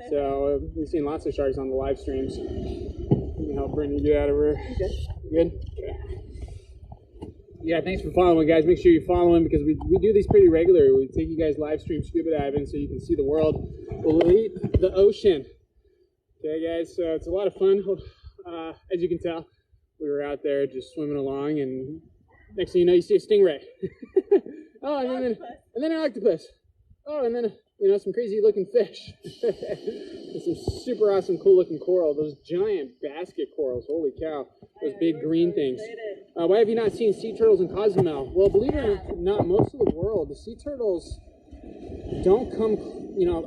So we've seen lots of sharks on the live streams. Let me help Brittany get out of her. Okay. Good? Yeah. Yeah, thanks for following, guys. Make sure you follow him because we do these pretty regularly. We take you guys live stream scuba diving so you can see the world. We'll leave the ocean. Okay, guys, so it's a lot of fun. As you can tell, we were out there just swimming along, and next thing you know, you see a stingray. Oh, and then an octopus. Oh, and then, some crazy-looking fish. And some super awesome, cool-looking coral. Those giant basket corals. Holy cow. Those big green things. Why have you not seen sea turtles in Cozumel? Well, believe it or not, most of the world, the sea turtles don't come,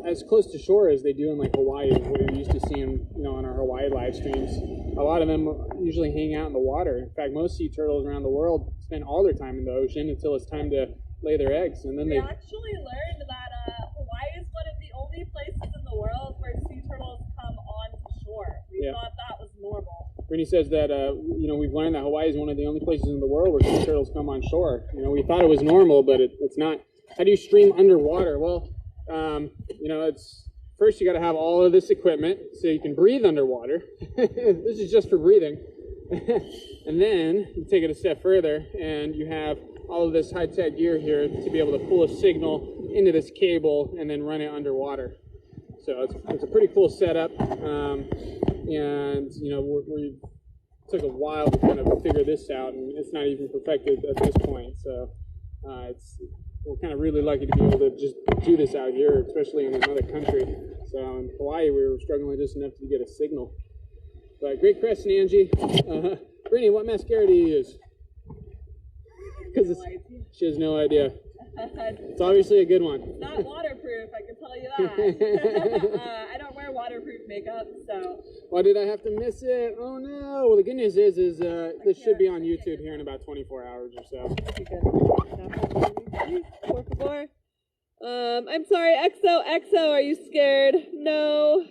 as close to shore as they do in like Hawaii, where you're used to seeing, on our Hawaii live streams. A lot of them usually hang out in the water. In fact, most sea turtles around the world spend all their time in the ocean until it's time to lay their eggs, and then we actually learned that Hawaii is one of the only places in the world where sea turtles come onto shore. We thought that was normal. Brittany says that, we've learned that Hawaii is one of the only places in the world where sea turtles come on shore. We thought it was normal, but it's not. How do you stream underwater? Well, it's first you got to have all of this equipment so you can breathe underwater. This is just for breathing. And then you take it a step further and you have all of this high-tech gear here to be able to pull a signal into this cable and then run it underwater. So it's a pretty cool setup. And we took a while to kind of figure this out, and it's not even perfected at this point. So we're kind of really lucky to be able to just do this out here, especially in another country. So in Hawaii, we were struggling just enough to get a signal. But great question, Angie. Brittany, what mascara do you use? Because she has no idea. It's obviously a good one. It's not waterproof, I can tell you that. I don't wear waterproof makeup, so. Why did I have to miss it? Oh no! Well, the good news is this should be on YouTube here in about 24 hours or so. Por favor. I'm sorry, XO, are you scared? No.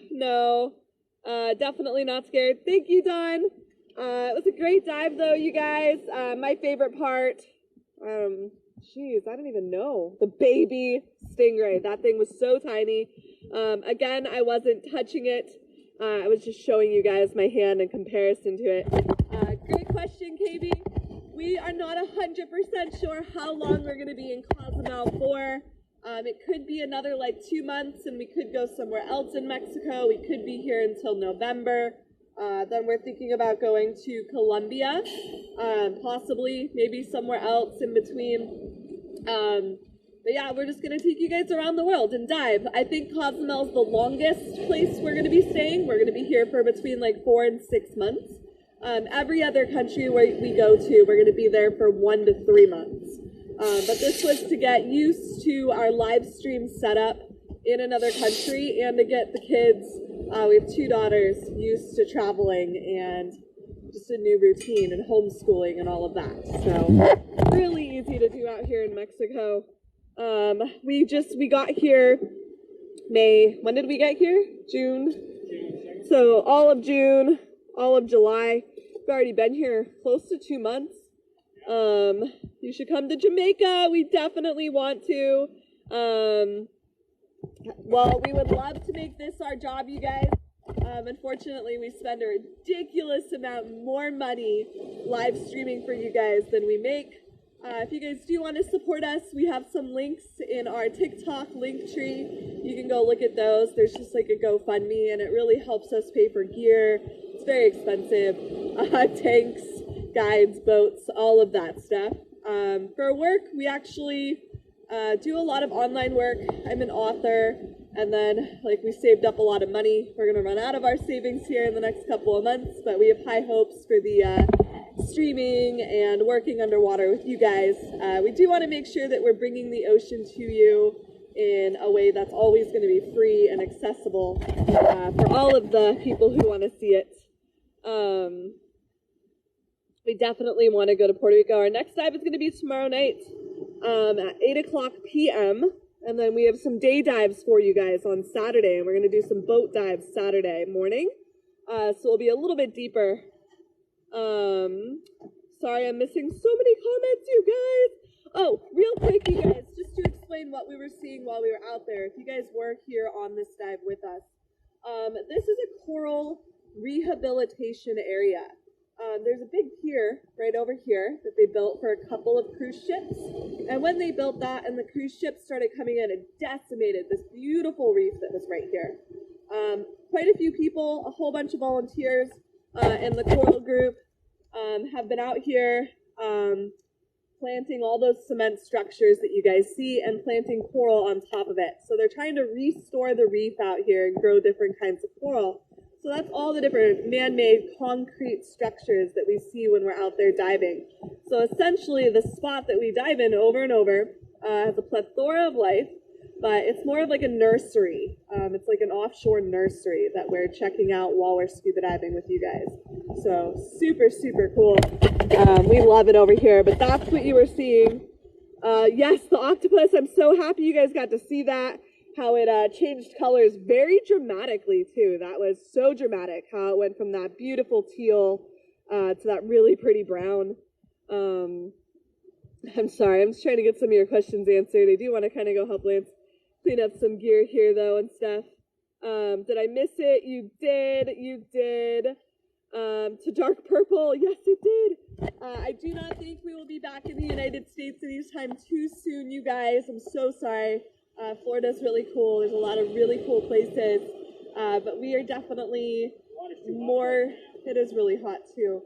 Definitely not scared. Thank you, Dawn. It was a great dive, though, you guys. My favorite part. Jeez, I don't even know. The baby stingray. That thing was so tiny. Again, I wasn't touching it. I was just showing you guys my hand in comparison to it. Great question, KB. We are not 100% sure how long we're going to be in Cozumel for. It could be another 2 months, and we could go somewhere else in Mexico. We could be here until November. Then we're thinking about going to Colombia, possibly, maybe somewhere else in between. But yeah, we're just going to take you guys around the world and dive. I think Cozumel is the longest place we're going to be staying. We're going to be here for between 4 and 6 months. Every other country where we go to, we're going to be there for 1 to 3 months. But this was to get used to our live stream setup in another country and to get the kids, we have 2 daughters, used to traveling and just a new routine and homeschooling and all of that. So really easy to do out here in Mexico. We got here May. When did we get here? June. So all of June, all of July. We've already been here close to 2 months. You should come to Jamaica. We definitely want to. Well, we would love to make this our job, you guys. Unfortunately, we spend a ridiculous amount more money live streaming for you guys than we make. If you guys do want to support us, we have some links in our TikTok link tree. You can go look at those. There's just like a GoFundMe, and it really helps us pay for gear. It's very expensive. Tanks, guides, boats, all of that stuff. For work, we actually do a lot of online work. I'm an author, and then we saved up a lot of money. We're going to run out of our savings here in the next couple of months, but we have high hopes for the streaming and working underwater with you guys. We do want to make sure that we're bringing the ocean to you in a way that's always going to be free and accessible for all of the people who want to see it. We definitely want to go to Puerto Rico. Our next dive is going to be tomorrow night at 8:00 p.m. And then we have some day dives for you guys on Saturday, and we're going to do some boat dives Saturday morning. So we'll be a little bit deeper. Sorry, I'm missing so many comments, you guys. Oh, real quick, you guys, just to explain what we were seeing while we were out there. If you guys were here on this dive with us, this is a coral rehabilitation area. There's a big pier right over here that they built for a couple of cruise ships. And when they built that and the cruise ships started coming in, it decimated this beautiful reef that was right here. Quite a few people, a whole bunch of volunteers in the coral group have been out here planting all those cement structures that you guys see and planting coral on top of it. So they're trying to restore the reef out here and grow different kinds of coral. So that's all the different man-made concrete structures that we see when we're out there diving. So essentially the spot that we dive in over and over has a plethora of life, but it's more of like a nursery. It's like an offshore nursery that we're checking out while we're scuba diving with you guys. So super, super cool. We love it over here, but that's what you were seeing. Yes, the octopus, I'm so happy you guys got to see that. How it changed colors very dramatically too. That was so dramatic how it went from that beautiful teal to that really pretty brown. I'm sorry, I'm just trying to get some of your questions answered. I do want to kind of go help Lance clean up some gear here though and stuff. Did I miss it? You did. To dark purple, yes it did. I do not think we will be back in the United States anytime too soon, you guys. I'm so sorry. Florida's really cool. There's a lot of really cool places, but we are definitely more, it is really hot too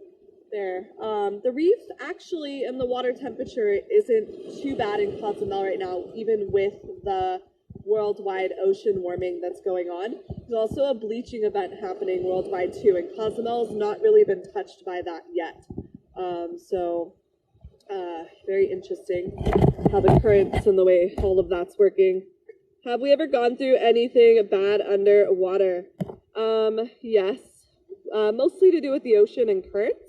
there. The reef actually and the water temperature isn't too bad in Cozumel right now, even with the worldwide ocean warming that's going on. There's also a bleaching event happening worldwide too, and Cozumel has not really been touched by that yet. Very interesting how the currents and the way all of that's working. Have we ever gone through anything bad underwater? Yes. Mostly to do with the ocean and currents,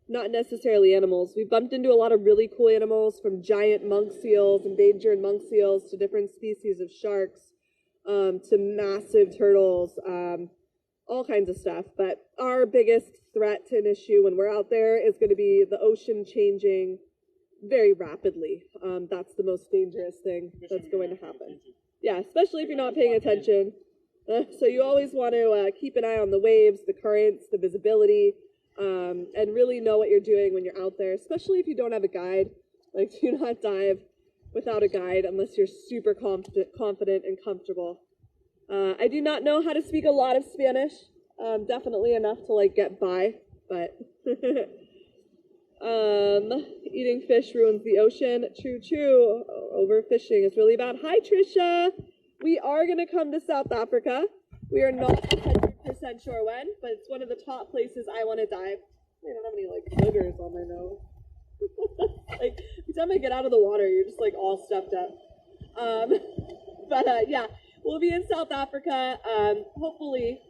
not necessarily animals. We've bumped into a lot of really cool animals, from giant monk seals, endangered monk seals, to different species of sharks, to massive turtles, all kinds of stuff. But our biggest threat to an issue when we're out there is going to be the ocean changing very rapidly. That's the most dangerous thing that's going to happen. Yeah, especially if you're not paying attention. So you always want to keep an eye on the waves, the currents, the visibility, and really know what you're doing when you're out there, especially if you don't have a guide. Like, do not dive without a guide unless you're super confident and comfortable. I do not know how to speak a lot of Spanish, definitely enough to get by, but eating fish ruins the ocean. True. Overfishing is really bad. Hi, Trisha. We are going to come to South Africa. We are not 100% sure when, but it's one of the top places I want to dive. I don't have any boogers on my nose. Every time I get out of the water, you're just all stuffed up. Yeah, we'll be in South Africa. Hopefully,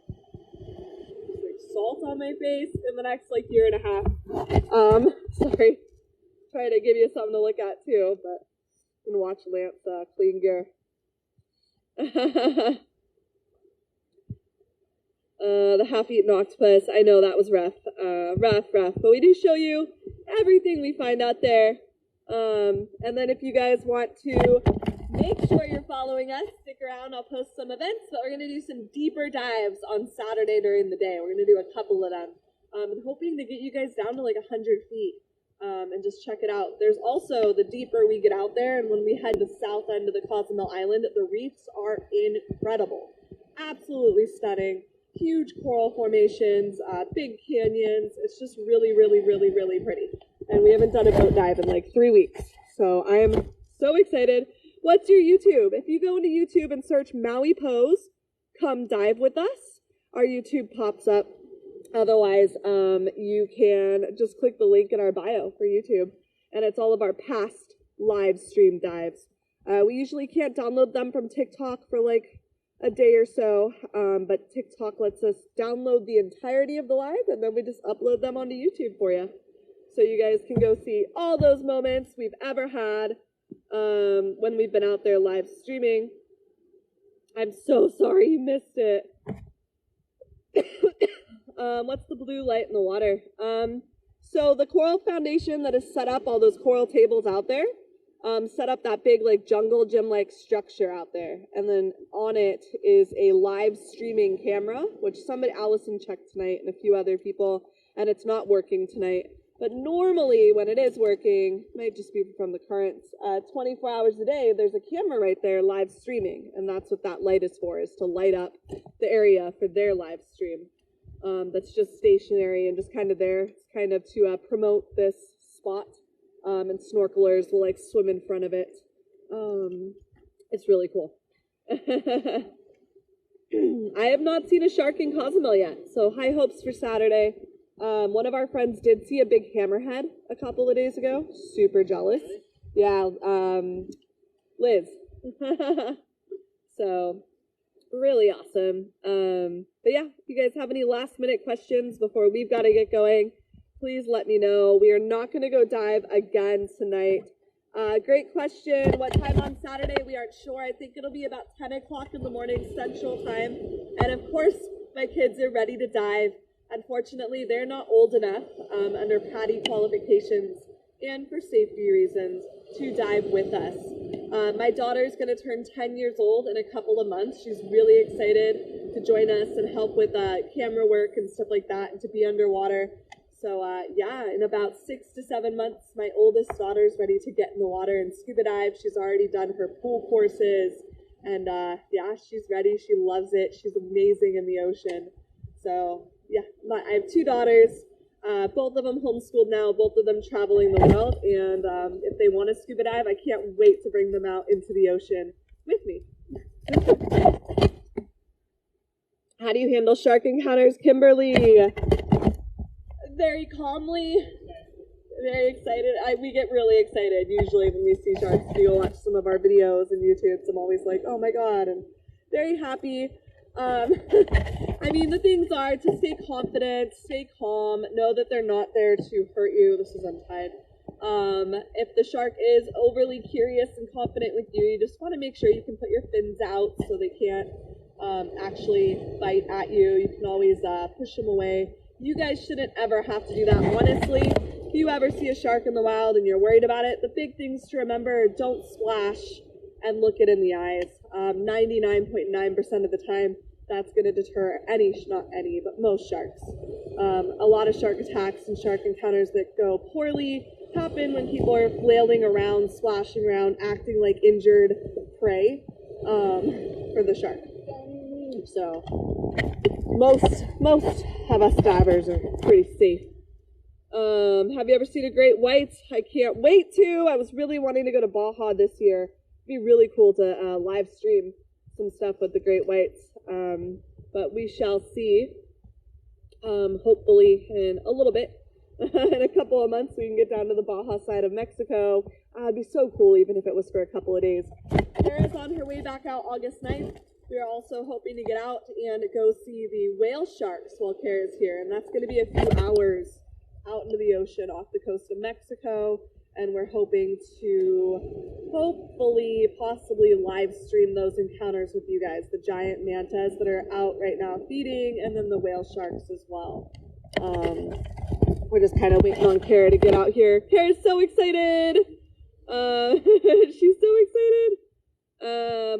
salt on my face in the next like year and a half. Sorry. Trying to give you something to look at too, but I'm gonna watch Lance clean gear. The half-eaten octopus. I know that was rough. Rough. But we do show you everything we find out there. And then if you guys want to make sure you're following us, stick around. I'll post some events, but we're going to do some deeper dives on Saturday during the day. We're going to do a couple of them. I'm hoping to get you guys down to like 100 feet and just check it out. There's also, the deeper we get out there, and when we head to the south end of the Cozumel Island, the reefs are incredible. Absolutely stunning. Huge coral formations, big canyons. It's just really, really, really, really pretty. And we haven't done a boat dive in like 3 weeks. So I am so excited. What's your YouTube? If you go into YouTube and search Maui Pose, come dive with us. Our YouTube pops up. Otherwise, you can just click the link in our bio for YouTube. And it's all of our past live stream dives. We usually can't download them from TikTok for like a day or so, but TikTok lets us download the entirety of the live, and then we just upload them onto YouTube for you. So you guys can go see all those moments we've ever had when we've been out there live streaming. I'm so sorry you missed it. What's the blue light in the water? So the Coral Foundation that has set up all those coral tables out there, set up that big like jungle gym-like structure out there. And then on it is a live streaming camera, which Allison checked tonight and a few other people, and it's not working tonight. But normally when it is working, might just be from the currents, 24 hours a day, there's a camera right there live streaming. And that's what that light is for, is to light up the area for their live stream. That's just stationary and just kind of there. It's kind of to promote this spot. And snorkelers will like swim in front of it. It's really cool. I have not seen a shark in Cozumel yet, so high hopes for Saturday. One of our friends did see a big hammerhead a couple of days ago. Super jealous. Yeah, Liz. So, really awesome. But yeah, if you guys have any last minute questions before we've got to get going, please let me know. We are not going to go dive again tonight. Great question. What time on Saturday? We aren't sure. I think it'll be about 10 o'clock in the morning Central Time. And of course, my kids are ready to dive. Unfortunately, they're not old enough under PADI qualifications and for safety reasons to dive with us. My daughter's going to turn 10 years old in a couple of months. She's really excited to join us and help with camera work and stuff like that and to be underwater. So yeah, in about 6 to 7 months, my oldest daughter's ready to get in the water and scuba dive. She's already done her pool courses, and yeah, she's ready. She loves it. She's amazing in the ocean. So yeah, I have 2 daughters, both of them homeschooled now, both of them traveling the world, and if they want to scuba dive, I can't wait to bring them out into the ocean with me. How do you handle shark encounters, Kimberly? Very calmly, very excited. We get really excited usually when we see sharks. We watch some of our videos and YouTubes. I'm always like, oh my God, and very happy. I mean, the things are to stay confident, stay calm, know that they're not there to hurt you. This is untied. If the shark is overly curious and confident with you, you just want to make sure you can put your fins out so they can't actually bite at you. You can always push them away. You guys shouldn't ever have to do that. Honestly, if you ever see a shark in the wild and you're worried about it, the big things to remember are don't splash and look it in the eyes. 99.9% of the time, that's going to deter not any, but most sharks. A lot of shark attacks and shark encounters that go poorly happen when people are flailing around, splashing around, acting like injured prey for the shark. So most of us divers are pretty safe. Have you ever seen a great white? I can't wait to. I was really wanting to go to Baja this year. It'd be really cool to live stream some stuff with the great whites. But we shall see. Hopefully in a little bit. In a couple of months we can get down to the Baja side of Mexico. It'd be so cool even if it was for a couple of days. Sarah's on her way back out August 9th. We're also hoping to get out and go see the whale sharks while Kara's here, and that's going to be a few hours out into the ocean off the coast of Mexico, and we're hoping to hopefully, possibly live stream those encounters with you guys, the giant mantas that are out right now feeding, and then the whale sharks as well. We're just kind of waiting on Kara to get out here. Kara's so excited! She's so excited!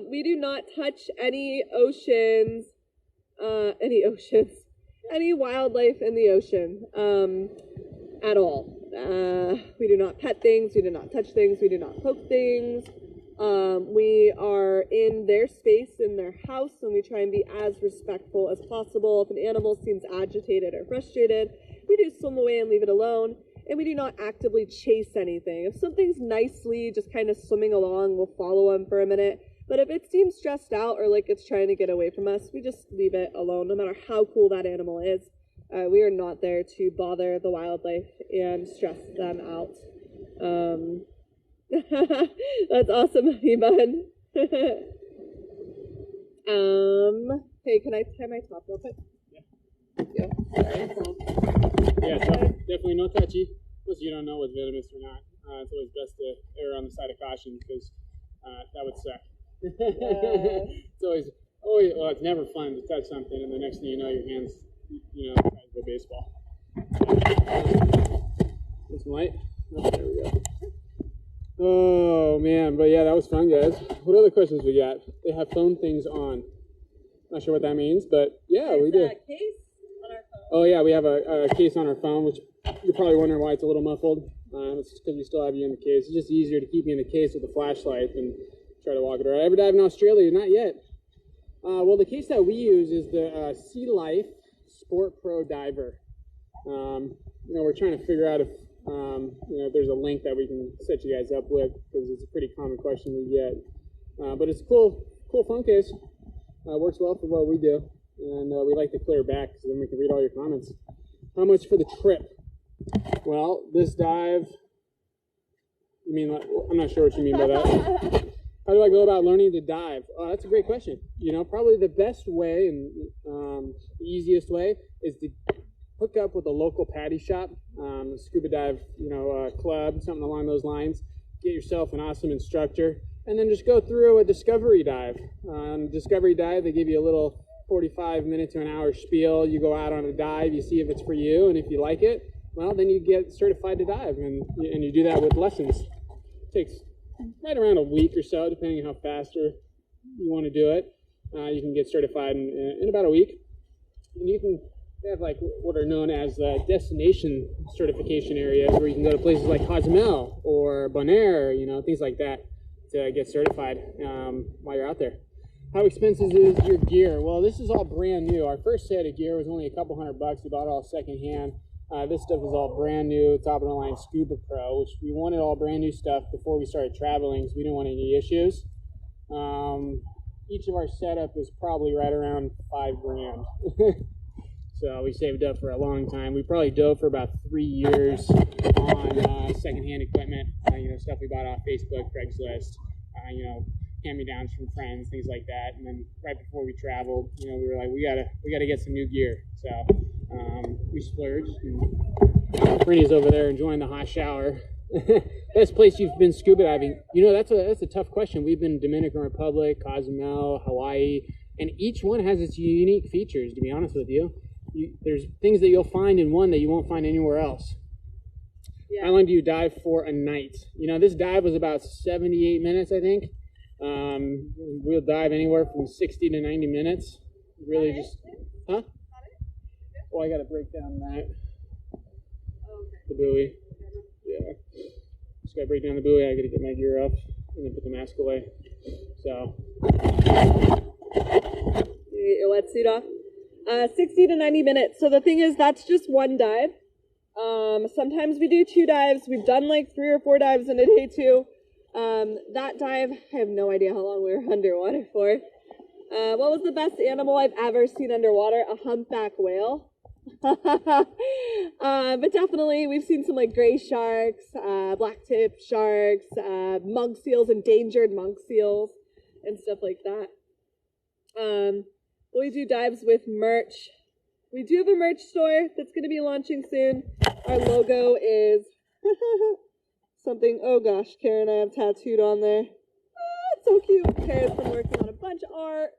We do not touch any oceans, any wildlife in the ocean, at all. We do not pet things, we do not touch things, we do not poke things. We are in their space, in their house, and we try and be as respectful as possible. If an animal seems agitated or frustrated, we do swim away and leave it alone. And we do not actively chase anything. If something's nicely just kind of swimming along, we'll follow them for a minute. But if it seems stressed out or like it's trying to get away from us, we just leave it alone, no matter how cool that animal is. We are not there to bother the wildlife and stress them out. That's awesome, honey bun. Hey, can I tie my top real quick? Yeah. Yeah, definitely no touchy. Unless you don't know what's venomous or not. It's always best to err on the side of caution because that would suck. It's always, well, it's never fun to touch something and the next thing you know, your hands, try to go baseball. This light? Oh, there we go. Oh, man. But yeah, that was fun, guys. What other questions we got? They have phone things on. Not sure what that means, but yeah, we do. Case on our phone. Oh yeah, we have a case on our phone, which you're probably wondering why it's a little muffled. It's because we still have you in the case. It's just easier to keep you in the case with a flashlight than try to walk it around. Ever dive in Australia? Not yet. Well, the case that we use is the Sea Life Sport Pro Diver. We're trying to figure out if if there's a link that we can set you guys up with, because it's a pretty common question we get. But it's a cool phone case. Works well for what we do, and we like to clear back so then we can read all your comments. How much for the trip? Well, this dive, I'm not sure what you mean by that. How do I go about learning to dive? That's a great question. Probably the best way and the easiest way is to hook up with a local PADI shop, scuba dive, club, something along those lines. Get yourself an awesome instructor, and then just go through a discovery dive. Discovery dive, they give you a little 45 minute to an hour spiel. You go out on a dive, you see if it's for you, and if you like it, well, then you get certified to dive, and you do that with lessons. It takes right around a week or so, depending on how faster you want to do it. You can get certified in about a week, and they have like what are known as destination certification areas, where you can go to places like Cozumel or Bonaire, things like that, to get certified while you're out there. How expensive is your gear? Well, this is all brand new. Our first set of gear was only a couple $100. We bought it all secondhand. This stuff is all brand new, top of the line Scuba Pro, which we wanted all brand new stuff before we started traveling, because we didn't want any issues. Each of our setup is probably right around $5,000. So we saved up for a long time. We probably dove for about 3 years on secondhand equipment, stuff we bought off Facebook, Craigslist, hand-me-downs from friends, things like that. And then right before we traveled, we were like, we gotta get some new gear. So we splurged. And Brittany's over there enjoying the hot shower. Best place you've been scuba diving? That's a tough question. We've been Dominican Republic, Cozumel, Hawaii, and each one has its unique features. To be honest with you. There's things that you'll find in one that you won't find anywhere else. Yeah. How long do you dive for a night? This dive was about 78 minutes, I think. We'll dive anywhere from 60 to 90 minutes. Really just, huh? Well, I got to break down that. The buoy. Yeah. Just got to break down the buoy. I got to get my gear up and then put the mask away. So. You get your wetsuit off. 60 to 90 minutes. So the thing is, that's just one dive. Sometimes we do 2 dives. We've done like 3 or 4 dives in a day too. That dive, I have no idea how long we were underwater for. What was the best animal I've ever seen underwater? A humpback whale. But definitely we've seen some like gray sharks, black-tip sharks, monk seals, endangered monk seals, and stuff like that. We do dives with merch. We do have a merch store that's going to be launching soon. Our logo is something, oh gosh, Karen and I have tattooed on there. Ah, it's so cute. Karen's been working on a bunch of art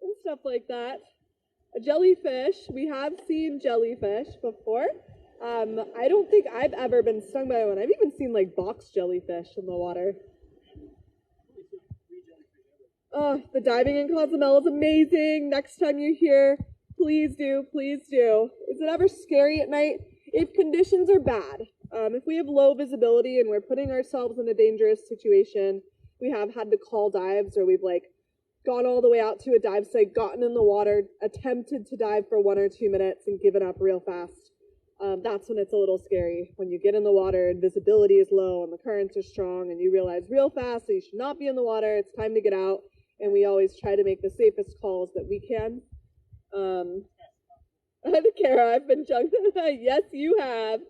and stuff like that. A jellyfish. We have seen jellyfish before. I don't think I've ever been stung by one. I've even seen like box jellyfish in the water. Oh, the diving in Cozumel is amazing. Next time you're here, please do, please do. Is it ever scary at night? If conditions are bad, if we have low visibility and we're putting ourselves in a dangerous situation, we have had to call dives, or we've like gone all the way out to a dive site, gotten in the water, attempted to dive for 1 or 2 minutes and given up real fast. That's when it's a little scary. When you get in the water and visibility is low and the currents are strong and you realize real fast that you should not be in the water, it's time to get out. And we always try to make the safest calls that we can. Kara, I've been jumping. Yes, you have.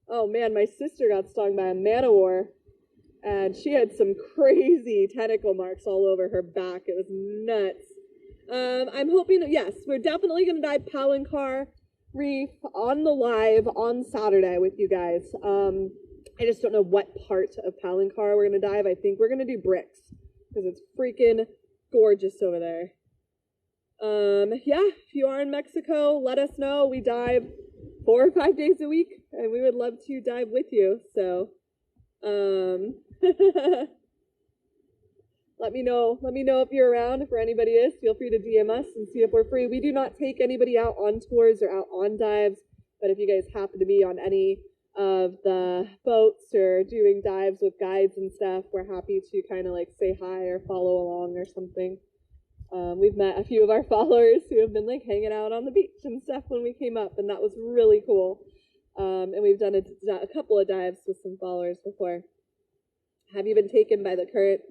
Oh man, my sister got stung by a man-o-war, and she had some crazy tentacle marks all over her back. It was nuts. I'm hoping that, yes, we're definitely going to dive Palancar Reef on the live on Saturday with you guys. I just don't know what part of Palancar we're going to dive. I think we're going to do Bricks because it's freaking gorgeous over there. Yeah, if you are in Mexico, let us know. We dive 4 or 5 days a week, and we would love to dive with you. So, let me know if you're around. If anybody is, feel free to DM us and see if we're free. We do not take anybody out on tours or out on dives, but if you guys happen to be on any of the boats or doing dives with guides and stuff, we're happy to kind of like say hi or follow along or something. We've met a few of our followers who have been like hanging out on the beach and stuff when we came up, and that was really cool. And we've done a couple of dives with some followers before. Have you been taken by the current?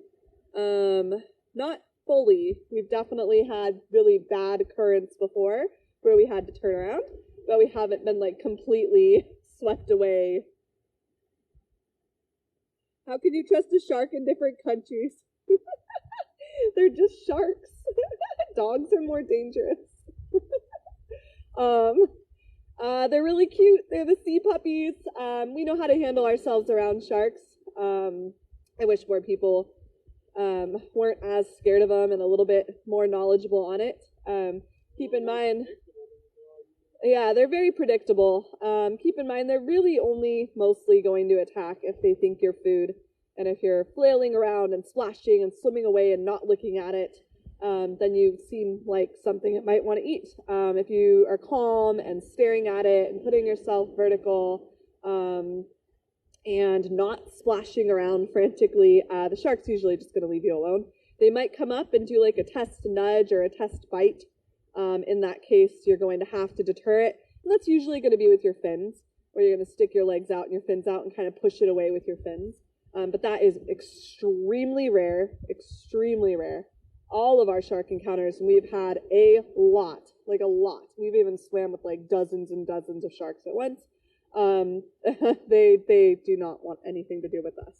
Not fully. We've definitely had really bad currents before where we had to turn around, but we haven't been like completely swept away. How can you trust a shark in different countries? They're just sharks. Dogs are more dangerous. They're really cute. They're the sea puppies. We know how to handle ourselves around sharks. I wish more people weren't as scared of them and a little bit more knowledgeable on it. Keep in mind, yeah, they're very predictable. Keep in mind, they're really only mostly going to attack if they think you're food. And if you're flailing around and splashing and swimming away and not looking at it, then you seem like something it might want to eat. If you are calm and staring at it and putting yourself vertical and not splashing around frantically, the shark's usually just going to leave you alone. They might come up and do like a test nudge or a test bite. In that case, you're going to have to deter it. And that's usually going to be with your fins, where you're going to stick your legs out and your fins out and kind of push it away with your fins. But that is extremely rare, extremely rare. All of our shark encounters, and we've had a lot, like a lot. We've even swam with like dozens and dozens of sharks at once. They do not want anything to do with us.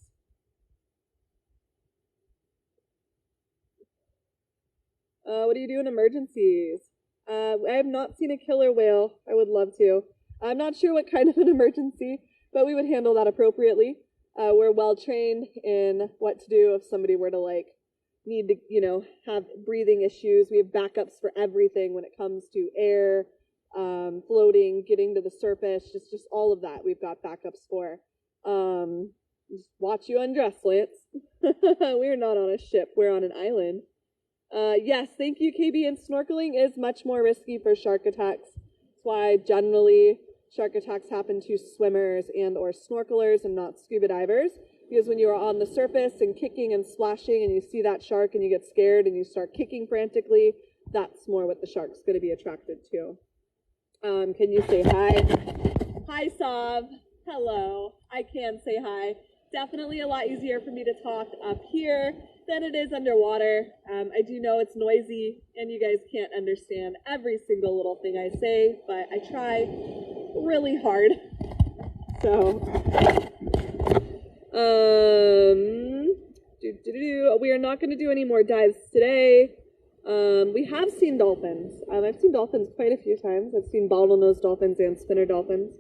What do you do in emergencies? I have not seen a killer whale. I would love to. I'm not sure what kind of an emergency, but we would handle that appropriately. We're well trained in what to do if somebody were to like need to, you know, have breathing issues. We have backups for everything when it comes to air, floating, getting to the surface, just all of that. We've got backups for. Just watch you undress, Lance. We're not on a ship. We're on an island. Yes, thank you, KB. And snorkeling is much more risky for shark attacks. That's why generally shark attacks happen to swimmers and or snorkelers and not scuba divers. Because when you are on the surface and kicking and splashing and you see that shark and you get scared and you start kicking frantically, that's more what the shark's going to be attracted to. Can you say hi? Hi, Sav. Hello. I can say hi. Definitely a lot easier for me to talk up here than it is underwater. I do know it's noisy and you guys can't understand every single little thing I say, but I try really hard. So, We are not going to do any more dives today. We have seen dolphins. I've seen dolphins quite a few times. I've seen bottlenose dolphins and spinner dolphins.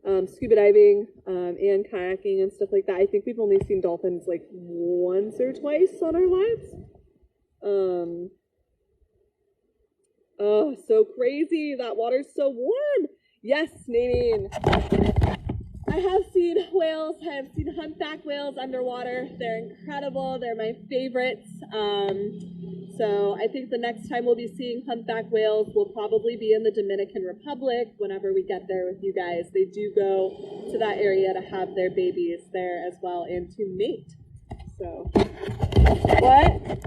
Scuba diving and kayaking and stuff like that. I think we've only seen dolphins like once or twice on our lives. Oh, so crazy. That water's so warm. Yes, Nadine. I have seen whales. I have seen humpback whales underwater. They're incredible. They're my favorites. So I think the next time we'll be seeing humpback whales will probably be in the Dominican Republic whenever we get there with you guys. They do go to that area to have their babies there as well and to mate. So, what?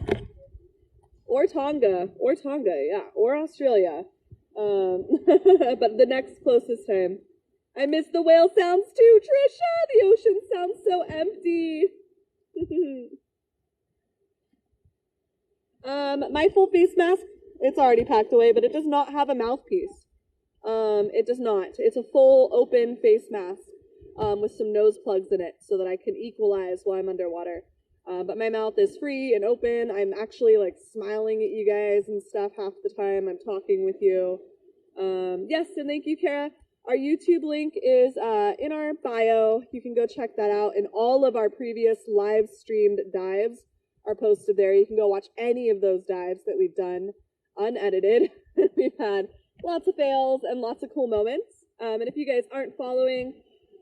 Or Tonga, yeah, or Australia. But the next closest time. I miss the whale sounds too, Trisha. The ocean sounds so empty. My full face mask, it's already packed away, but it does not have a mouthpiece. It does not. It's a full open face mask with some nose plugs in it so that I can equalize while I'm underwater. But my mouth is free and open. I'm actually like smiling at you guys and stuff half the time I'm talking with you. Yes, and thank you, Kara. Our YouTube link is in our bio. You can go check that out. And all of our previous live streamed dives are posted there. You can go watch any of those dives that we've done unedited. We've had lots of fails and lots of cool moments. And if you guys aren't following,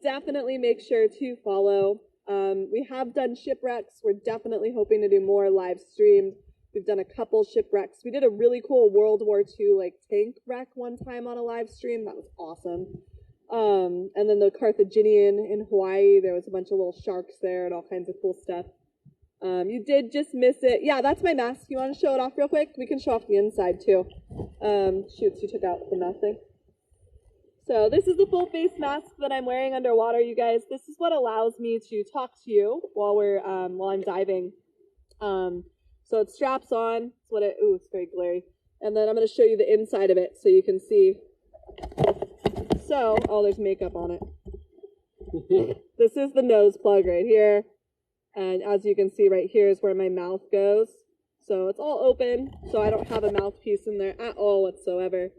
definitely make sure to follow. We have done shipwrecks. We're definitely hoping to do more live streamed. We've done a couple shipwrecks. We did a really cool World War II like tank wreck one time on a live stream. That was awesome. And then the Carthaginian in Hawaii, there was a bunch of little sharks there and all kinds of cool stuff. You did just miss it. Yeah, that's my mask. You want to show it off real quick? We can show off the inside too. Shoots, you took out the mask thing. So this is the full face mask that I'm wearing underwater, you guys. This is what allows me to talk to you while I'm diving. So it straps on. It's what ooh, it's very glary. And then I'm going to show you the inside of it so you can see. So, oh, there's makeup on it. This is the nose plug right here. And as you can see right here is where my mouth goes. So it's all open, so I don't have a mouthpiece in there at all whatsoever.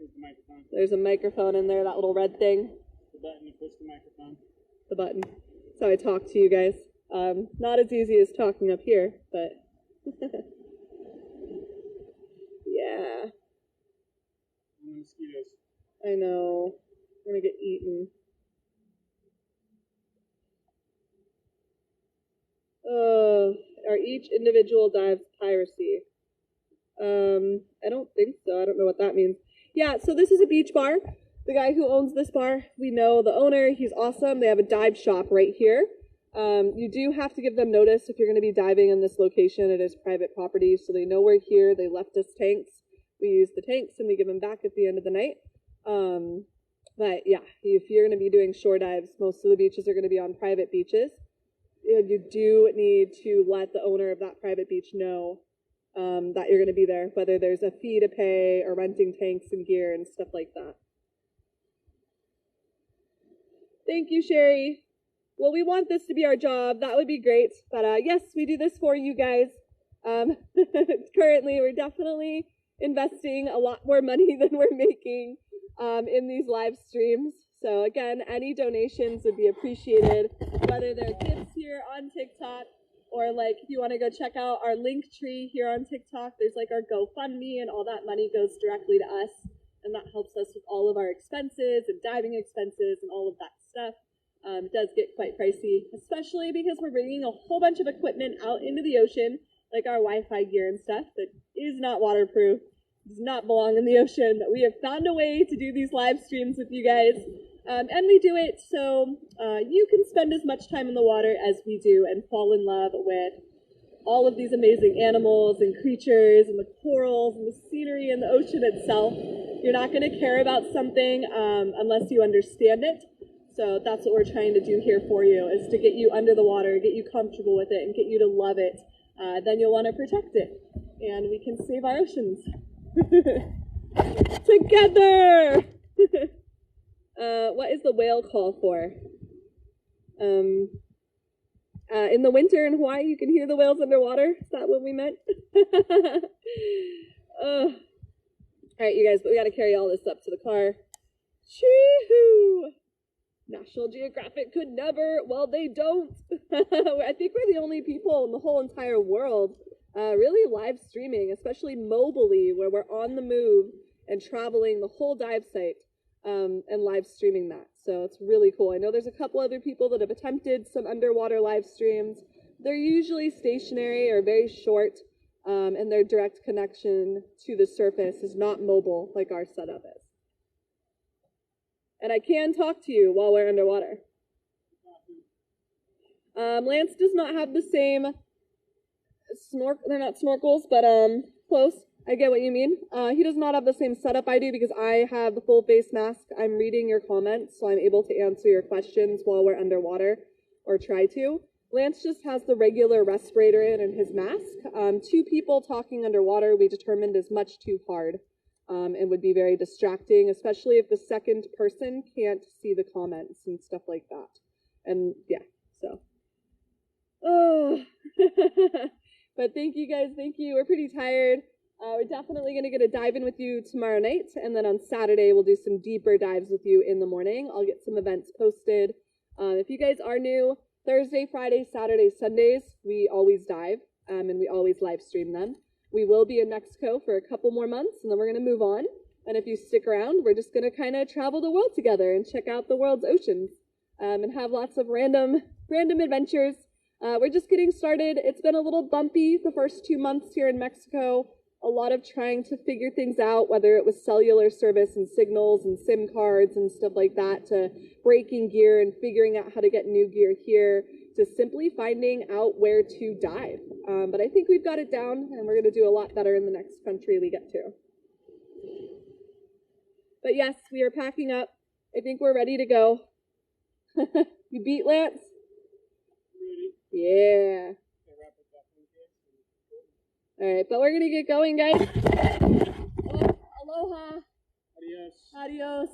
There's a microphone in there, that little red thing. The button to push the microphone. The button. That's how I talk to you guys. Not as easy as talking up here, but... Yeah. Mosquitoes. I know. I'm gonna get eaten. Are each individual dives piracy? I don't think so. I don't know what that means. Yeah, so this is a beach bar. The guy who owns this bar, we know the owner. He's awesome. They have a dive shop right here. You do have to give them notice if you're going to be diving in this location. It is private property, so they know we're here. They left us tanks. We use the tanks and we give them back at the end of the night. But yeah, if you're going to be doing shore dives, most of the beaches are going to be on private beaches. And you do need to let the owner of that private beach know that you're going to be there, whether there's a fee to pay or renting tanks and gear and stuff like that. Thank you, Sherry. Well, we want this to be our job. That would be great. But yes, we do this for you guys. Currently, we're definitely investing a lot more money than we're making in these live streams. So again, any donations would be appreciated, whether they're gifts here on TikTok or like if you want to go check out our link tree here on TikTok, there's like our GoFundMe and all that money goes directly to us. And that helps us with all of our expenses and diving expenses and all of that stuff. It does get quite pricey, especially because we're bringing a whole bunch of equipment out into the ocean, like our Wi-Fi gear and stuff that is not waterproof, does not belong in the ocean, but we have found a way to do these live streams with you guys. And we do it so you can spend as much time in the water as we do and fall in love with all of these amazing animals and creatures and the corals and the scenery and the ocean itself. You're not going to care about something unless you understand it. So that's what we're trying to do here for you, is to get you under the water, get you comfortable with it, and get you to love it. Then you'll want to protect it, and we can save our oceans. Together! What is the whale call for? in the winter in Hawaii, you can hear the whales underwater. Is that what we meant? All right, you guys, but we got to carry all this up to the car. Chee-hoo! National Geographic could never. Well, they don't. I think we're the only people in the whole entire world really live streaming, especially mobily, where we're on the move and traveling the whole dive site and live streaming that. So it's really cool. I know there's a couple other people that have attempted some underwater live streams. They're usually stationary or very short, and their direct connection to the surface is not mobile like our setup is. And I can talk to you while we're underwater. Lance does not have the same they're not snorkels, but close. I get what you mean. He does not have the same setup I do because I have the full face mask. I'm reading your comments, so I'm able to answer your questions while we're underwater, or try to. Lance just has the regular respirator in and his mask. 2 people talking underwater we determined is much too hard. And would be very distracting, especially if the second person can't see the comments and stuff like that. And yeah, so. Oh, but thank you guys, thank you. We're pretty tired. We're definitely gonna get a dive in with you tomorrow night, and then on Saturday we'll do some deeper dives with you in the morning. I'll get some events posted. If you guys are new, Thursday, Friday, Saturday, Sundays, we always dive, and we always live stream them. We will be in Mexico for a couple more months, and then we're going to move on. And if you stick around, we're just going to kind of travel the world together and check out the world's oceans and have lots of random adventures. We're just getting started. It's been a little bumpy the first 2 months here in Mexico. A lot of trying to figure things out, whether it was cellular service and signals and SIM cards and stuff like that, to breaking gear and figuring out how to get new gear here, to simply finding out where to dive. But I think we've got it down, and we're going to do a lot better in the next country we get to. But yes, we are packing up. I think we're ready to go. You beat Lance? Ready? Yeah. All right, but we're going to get going, guys. Oh, aloha. Adios. Adios.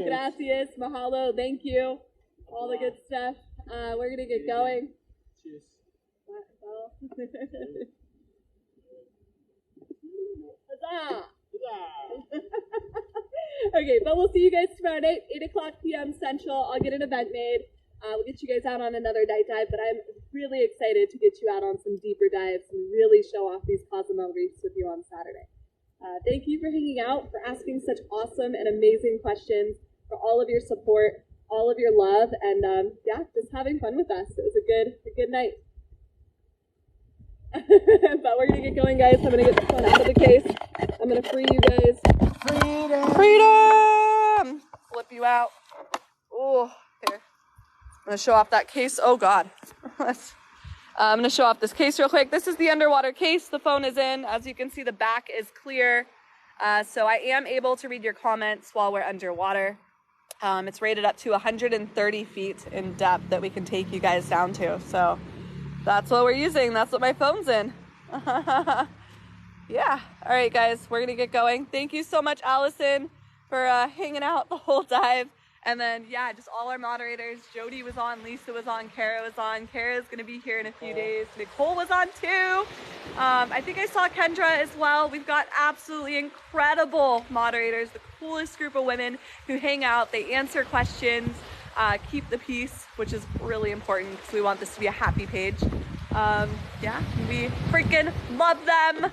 Gracias. Mahalo. Thank you. All the good stuff. We're going to get going. Cheers. Huzzah! Okay, but we'll see you guys tomorrow night, 8 o'clock p.m. Central. I'll get an event made. We'll get you guys out on another night dive, but I'm really excited to get you out on some deeper dives and really show off these Cozumel reefs with you on Saturday. Thank you for hanging out, for asking such awesome and amazing questions, for all of your support, all of your love, and yeah, just having fun with us. It was a good night. But we're gonna get going, guys. I'm gonna get this one out of the case. I'm gonna free you guys. Freedom! Flip you out. Oh, here. I'm gonna show off that case. Oh God. I'm gonna show off this case real quick. This is the underwater case. The phone is in. As you can see, the back is clear. So I am able to read your comments while we're underwater. It's rated up to 130 feet in depth that we can take you guys down to. So that's what we're using. That's what my phone's in. Yeah. All right, guys, we're gonna get going. Thank you so much, Allison, for hanging out the whole dive. And then, yeah, just all our moderators. Jody was on, Lisa was on, Kara was on. Kara's gonna be here in a few days. Nicole was on too. I think I saw Kendra as well. We've got absolutely incredible moderators, the coolest group of women who hang out. They answer questions, keep the peace, which is really important because we want this to be a happy page. Yeah, we freaking love them.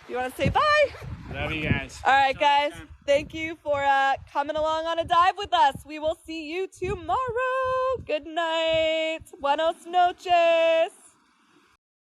You wanna say bye? Love you guys. All right, guys. Thank you for coming along on a dive with us. We will see you tomorrow. Good night. Buenos noches.